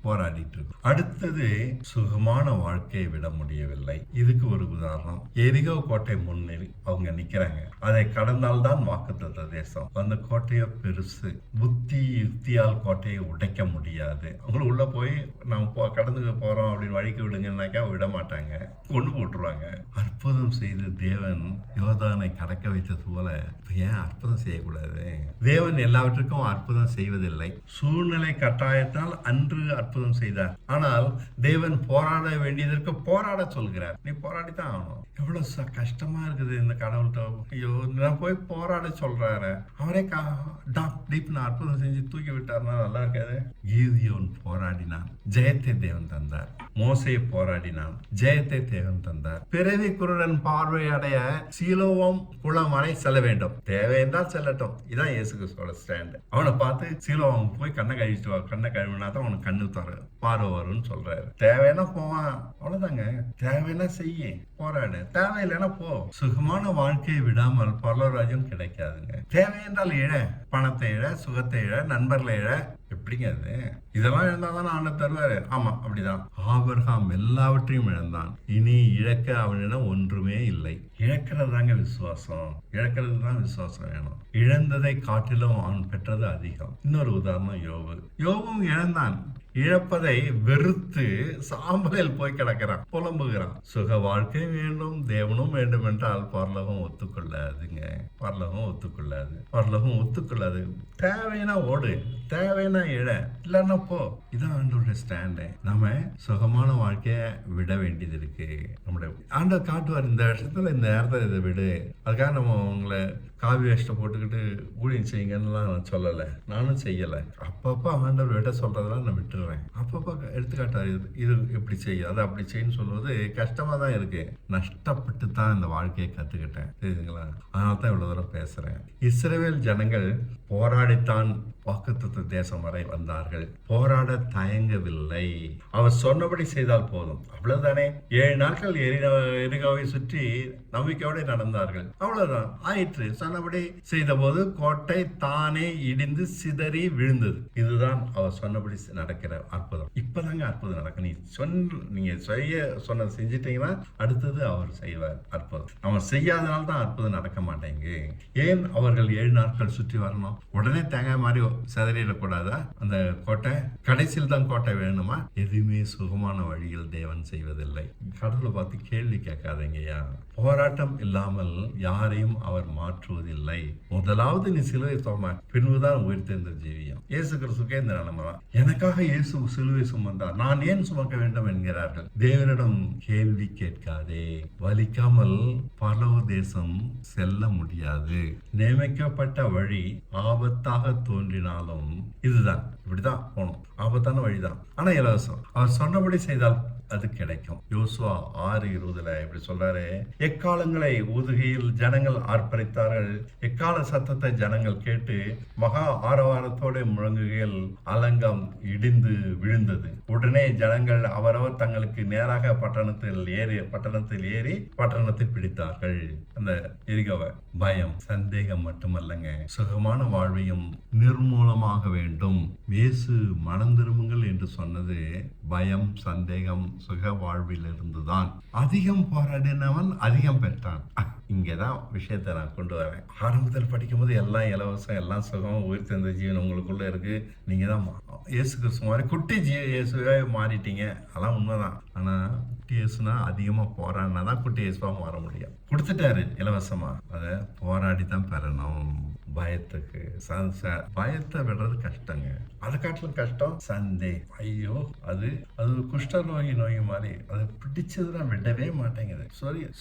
போராடிட்டு இருக்கும். அடுத்தது, சுகமான வாழ்க்கையை விட முடியவில்லை. இதுக்கு ஒரு உதாரணம், எரிகோ கோட்டை முன்னில் அவங்க நிக்கிறாங்க. அதை கடந்தால்தான் வாக்குத்தத்த தேசம். அந்த கோட்டையோ பெருசு, புத்தி யுக்தியால் கோட்டையை உடைக்க முடியாது. அவங்களும் உள்ள போய் நம்ம கடந்து போறோம் அப்படின்னு வழிக்கு விடுங்கன்னாக்கா விட மாட்டாங்க, கொண்டு போட்டுருவாங்க. அற்புதம் செய்து தேவன் யோர்தானை கடக்க வைத்தது போல ஏன் அற்புதம் செய்யக்கூடாது? தேவன் எல்லாவற்றுக்கும் அற்புதம் செய்வதில்லை. சூழ்நிலை கட்டாயத்தால் அன்று அற்புதம் செய்தார். ஆனால் தேவன் போராட வேண்டியதற்கு போராட சொல்கிறார். நீ போராடித்தான் ஆகணும். எவ்வளவு கஷ்டமா இருக்குது இந்த கடவுள்கிட்ட. ஐயோ, நான் போய் போராட சொல்றாரு. அவரே டீப்னு அற்புதம் செஞ்சு தூக்கி விட்டார்னா நல்லா இருக்காது. கீதியோன் போராடினான், ஜெயத்தை தேவன் தந்தார். மோசே போராடினான், ஜெயத்தை தேவன் தந்தார். பிறவி குருடன் பார்வை அடைய சீலோவம் குளம் வரை செல்ல வேண்டும். தேவை என்றால் செல்லட்டும். இதான் இயேசு கிறிஸ்துவோட ஸ்டாண்ட். அவனை பார்த்து சீலோவம் போய் கண்ணை கழிச்சுட்டு வா, கண்ணை கழுவினா தான் அவனுக்கு கண்ணு தர பார்வை வரும்னு சொல்றாரு. தேவைன்னா போவான், அவ்வளவுதாங்க. தேவைன்னா செய்ய, போராடு. தேவையில்லைன்னா போ. சுகமான வாழ்க்கையை விடாமல் பரலோகராஜ்யம் கிடைக்காதுங்க. தேவை என்றால் இழ, பணத்தை இழ, சுகத்தை இழ, நண்பர்களை இழ. எப்படிங்க அது? இதெல்லாம் இழந்தாதான் ஆண்டவர் தருவாரு. ஆமா, அப்படிதான். ஆபிரகாம் எல்லாவற்றையும் இழந்தான். இனி இழக்க அவனிடம் ஒன்றுமே இல்லை. இழக்கிறது தாங்க விசுவாசம். இழக்கிறது தான் விசுவாசம் வேணும். இழந்ததை காட்டிலும் அவன் பெற்றது அதிகம். இன்னொரு உதாரணம், யோபும் இழந்தான். இழப்பதை வெறுத்து சாம்பலில் போய் கிடக்கிறான், புலம்புகிறான். சுக வாழ்க்கை வேண்டும், தேவனும் வேண்டும் என்றால் பரலோகம் ஒத்துக்கொள்ளாதுங்க. பரலோகம் ஒத்துக்கொள்ளாது. தேவைன்னா ஓடு, தேவைன்னா இழ, இல்லைன்னா போ. இதான் ஆண்டவருடைய ஸ்டாண்டு. நம்ம சுகமான வாழ்க்கைய விட வேண்டியது இருக்கு. நம்முடைய ஆண்டவர் காட்டுவார், இந்த வருஷத்துல இந்த நேரத்தை இதை விடு. அதுக்காக நம்ம உங்களை காவி வேஷ்டம் போட்டுக்கிட்டு ஊழியம் செய்யுங்கன்னுலாம் நான் சொல்லலை, நானும் செய்யலை. அப்பப்போ ஆண்டவர் விட சொல்றதெல்லாம் நான் விட்டுறேன். அப்பப்போ எடுத்துக்காட்டாரு, இது இப்படி செய்ய, அதை அப்படி செய்யன்னு சொல்வது கஷ்டமா தான் இருக்கு. நஷ்டப்பட்டு தான் இந்த வாழ்க்கையை கத்துக்கிட்டேன், தெரியுதுங்களா? அதனால தான் இவ்வளவு தூரம் பேசுறேன். இஸ்ரவேல் ஜனங்கள் போராடித்தான் வாக்குத்தத்த தேசம் வரை வந்தார்கள். போராட தயங்கவில்லை. அவர் சொன்னபடி செய்தால் போதும், அவ்வளவுதானே. 7 நாட்கள் எரிகோவை சுற்றி நம்பிக்கையோடு நடந்தார்கள். அவ்வளவுதான், ஆயிற்று. சொன்னபடி செய்த போது கோட்டை தானே இடிந்து சிதறி விழுந்தது. இதுதான் அவர் சொன்னபடி நடக்கிற அற்புதம். இப்பதாங்க அற்புதம் நடக்கும். நீங்க சொன்னதை செஞ்சிட்டீங்கன்னா அடுத்தது அவர் செய்வார் அற்புதம். அவன் செய்யாதனால தான் அற்புதம் நடக்க மாட்டேங்க. ஏன் அவர்கள் 7 நாட்கள் சுற்றி வரணும்? உடனே தேங்காய் மாதிரி சிதறிடக்கூடாதா அந்த கோட்டை? கடைசியில் தான் கோட்டை வேணுமா? எதுவுமே சுகமான வழியில் தேவன் செய்வதில்லை. கடவுளை பார்த்து கேள்வி கேட்காதீங்கய்யா. போராட்டம் இல்லாமல் யாரையும் அவர் மாற்றுவதில்லை. முதலாவது நீ சிலுவை சும, பின்புதான் உயிர்த்தெழுந்த ஜீவியம். இயேசு கிறிஸ்துக்கே இந்த நிலைமை தான். எனக்காக இயேசு சிலுவை சுமந்தார், நான் ஏன் சுமக்க வேண்டும் என்கிறார்கள். தேவனிடம் கேள்வி கேட்காதே. வலிக்காமல் பரலோக தேசம் செல்ல முடியாது. நியமிக்கப்பட்ட வழி ஆபத்தாக தோன்றினாலும் இதுதான், இப்படிதான் போகணும். ஆபத்தான வழிதான், ஆனா இலவசம். அவர் சொன்னபடி செய்தால் அது கிடைக்கும். யோசுவா 6:20 இப்படி சொல்றாரு, எக்காலங்களை ஊதுகையில் ஜனங்கள் ஆர்ப்பரித்தார்கள். எக்கால சத்தத்தை ஜனங்கள் கேட்டு மகா ஆரவாரத்தோட முழங்குகையில் அலங்கம் இடிந்து விழுந்தது. உடனே ஜனங்கள் அவரவர் தங்களுக்கு நேராக பட்டணத்தில் ஏறி பட்டணத்தை பிடித்தார்கள். அந்த எரிகோவை பயம் சந்தேகம் மட்டுமல்லங்க, சுகமான வாழ்வையும் நிர்மூலமாக வேண்டும். இயேசு மனம் திரும்புங்கள் என்று சொன்னது பயம் சந்தேகம் சுக வாழ்வில் இருந்துதான். அதிகம் போராடினவன் அதிகம் பெற்றான். இங்கதான் விஷயத்தை நான் கொண்டு வரேன். ஆரம்பத்தில் படிக்கும் போது எல்லாம் இலவசம், எல்லாம் சுகம், உயிர் தந்த ஜீவன் உங்களுக்குள்ள இருக்கு. நீங்க தான் இயேசு கிறிஸ்து மாதிரி குட்டி இயேசுவே மாறிட்டீங்க. அதெல்லாம் உண்மைதான். ஆனா குட்டி இயேசுனா அதிகமா போராடினா தான் குட்டி இயேசுவா மாற முடியும். கொடுத்துட்டாரு இலவசமா, அதை போராடி தான் பெறணும். பயத்துக்கு பயத்தை விடுறது கஷ்டங்க. அதை காட்டிலும் கஷ்டம் சந்தே. ஐயோ, அது குஷ்ட நோய் மாதிரி. அதை பிடிச்சதுதான் விடவே மாட்டேங்குது.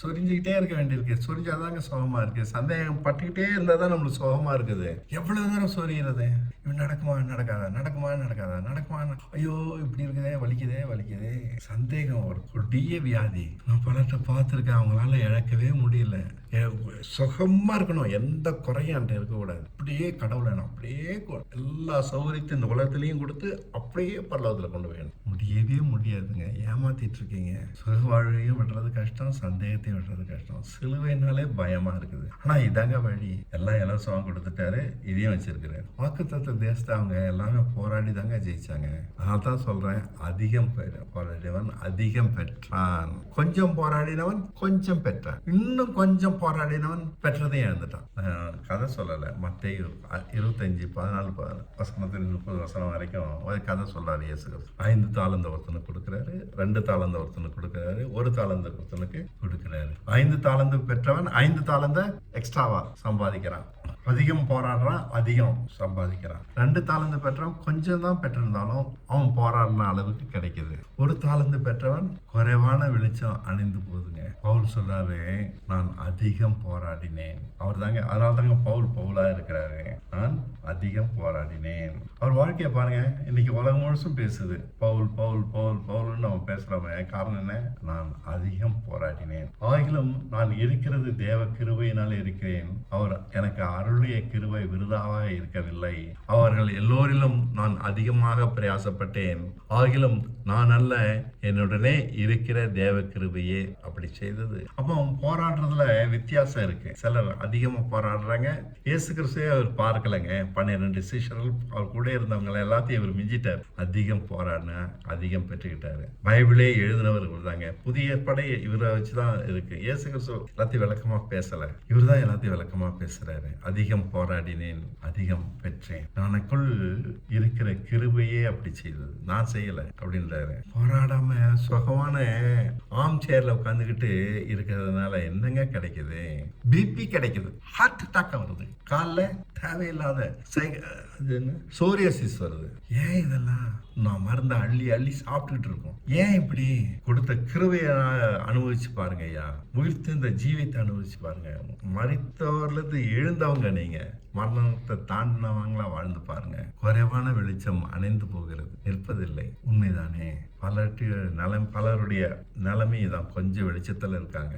சொரிஞ்சுக்கிட்டே இருக்க வேண்டியிருக்கு. சொரிஞ்சாதாங்க சுகமா இருக்கு. சந்தேகம் பட்டுக்கிட்டே இருந்தாதான் நம்மளுக்கு சுகமா இருக்குது. எவ்வளவு நேரம் சொரிகிறது? இவன் நடக்குமா நடக்காதா, நடக்குமா நடக்காதா, நடக்குமா, ஐயோ இப்படி இருக்குதே, வலிக்குதே. சந்தேகம் ஒரு கொடிய வியாதி. நான் பலர்கிட்ட பார்த்துருக்கேன், அவங்களால இழக்கவே முடியல. சுகமா இருக்கணும், எந்த குறையும் அந்த இருக்கக்கூடாது. அப்படியே கடவுளை அப்படியே எல்லா சௌகரியத்தையும் இந்த உலகத்திலையும் கொடுத்து அப்படியே பரலோகத்துல கொண்டு போயணும். முடியவே முடியாதுங்க. ஏமாத்திட்டு இருக்கீங்க. சுக வாழ்வையும் விடுறது கஷ்டம், சந்தேகத்தையும் விடுறது கஷ்டம். சிலுவைனாலே பயமா இருக்குது. ஆனா இதாங்க வழி. எல்லாம் இலவசமா கொடுத்துட்டாரு, இதையும் வச்சிருக்கிறாரு. வாக்குத்தத்த தேசத்தை அவங்க எல்லாமே போராடி தாங்க ஜெயிச்சாங்க. அதனால தான் சொல்றேன், அதிகம் போராடினவன் அதிகம் பெற்றான், கொஞ்சம் போராடினவன் கொஞ்சம் பெற்றான், இன்னும் கொஞ்சம் போராடினவன் பெற்றதையும் இழந்துட்டான். கதை சொல்லலை. மத்தேயு 25:14 வசனத்தில் 30 வசனம் வரைக்கும் ஒரு கதை சொல்றாரு. இயேசு 5 தாலந்த ஒருத்தனுக்கு கொடுக்கிறாரு, 2 தாலந்த ஒருத்தனுக்கு கொடுக்கிறாரு, 1 தாலந்த ஒருத்தனுக்கு கொடுக்கிறாரு. 5 தாலந்து பெற்றவன் 5 தாலந்த எக்ஸ்ட்ராவா சம்பாதிக்கிறான். அதிகம் போராடுறான், அதிகம் சம்பாதிக்கிறான். 2 தாலந்து பெற்றவன் கொஞ்சம் தான் பெற்றிருந்தாலும் அவன் போராடின அளவுக்கு கிடைக்குது. 1 தாலந்து பெற்றவன் குறைவான வெளிச்சம் அணிந்து போகுதுங்க. பவுல் சொல்றாரு, நான் அதிகம் போராடினேன். அவர் தாங்க, அதனால தாங்க பவுலா இருக்கிறாரு. நான் அதிகம் போராடினேன். அவர் வாழ்க்கையை பாருங்க. இன்னைக்கு உலகம் முழுசும் பேசுது பவுல்னு நம்ம பேசுறோமே. காரணம் என்ன? நான் அதிகம் போராடினேன். ஆகிலும் நான் இருக்கிறது தேவ கிருபையினால் இருக்கிறேன். அவர் எனக்கு அருளிய கிருபை விருதாக இருக்கவில்லை. அவர்கள் எல்லோரிலும் நான் அதிகமாக பிரயாசப்பட்டேன். ஆகிலும் நான் அல்ல, என்னுடனே இருக்கிற தேவ கிருபையே அப்படி செய்தது. அப்போ போராடுறதுல வித்தியாசம் இருக்கு. சிலர் அதிகமா போராடுறாங்க. இயேசு கிறிஸ்துவே அவர் பார்க்கலங்க. 12 சீஷர்கள் அவர் கூட இருந்தவங்க எல்லாத்தையும் இவர் மிஞ்சிட்டார். அதிகம் போராடின அதிகம் பெற்றுக்கிட்டாரு. பைபிளே எழுதினவர் இவர் தாங்க. புதிய ஏற்பாடே இவரை வச்சுதான் இருக்கு. இயேசு கிறிஸ்து எல்லாத்தையும் விளக்கமா பேசல, இவர் தான் எல்லாத்தையும் விளக்கமா பேசுறாரு. அதிகம் போராடினேன் அதிகம் பெற்றேன். எனக்குள் இருக்கிற கிருபையே அப்படி செய்தது, நான் செய்யல அப்படின்றாரு. போராடாம சுகமான ஆம் சேர்ல உட்காந்துக்கிட்டு இருக்கிறதுனால என்னங்க கிடைக்குது? பிபி கிடைக்குது, ஹார்ட் அட்டாக் வருது, காலைல தேவையில்லாத சோரியாசிஸ் வருது. ஏன் இதெல்லாம்? நான் மருந்தை அள்ளி சாப்பிட்டுட்டு இருக்கோம். ஏன் இப்படி? கொடுத்த கிருபையை அனுபவிச்சு பாருங்க ஐயா. உயிர்த்த ஜீவியத்தை அனுபவிச்சு பாருங்க. மரித்தவர்லேருந்து எழுந்தவங்க நீங்க. மரணத்தை தாண்டினவங்களா வாழ்ந்து பாருங்க. குறைவான வெளிச்சம் அணைந்து போகிறது, நிற்பதில்லை. உண்மைதானே? பலருடைய நிலைமை தான் கொஞ்சம் வெளிச்சத்துல இருக்காங்க.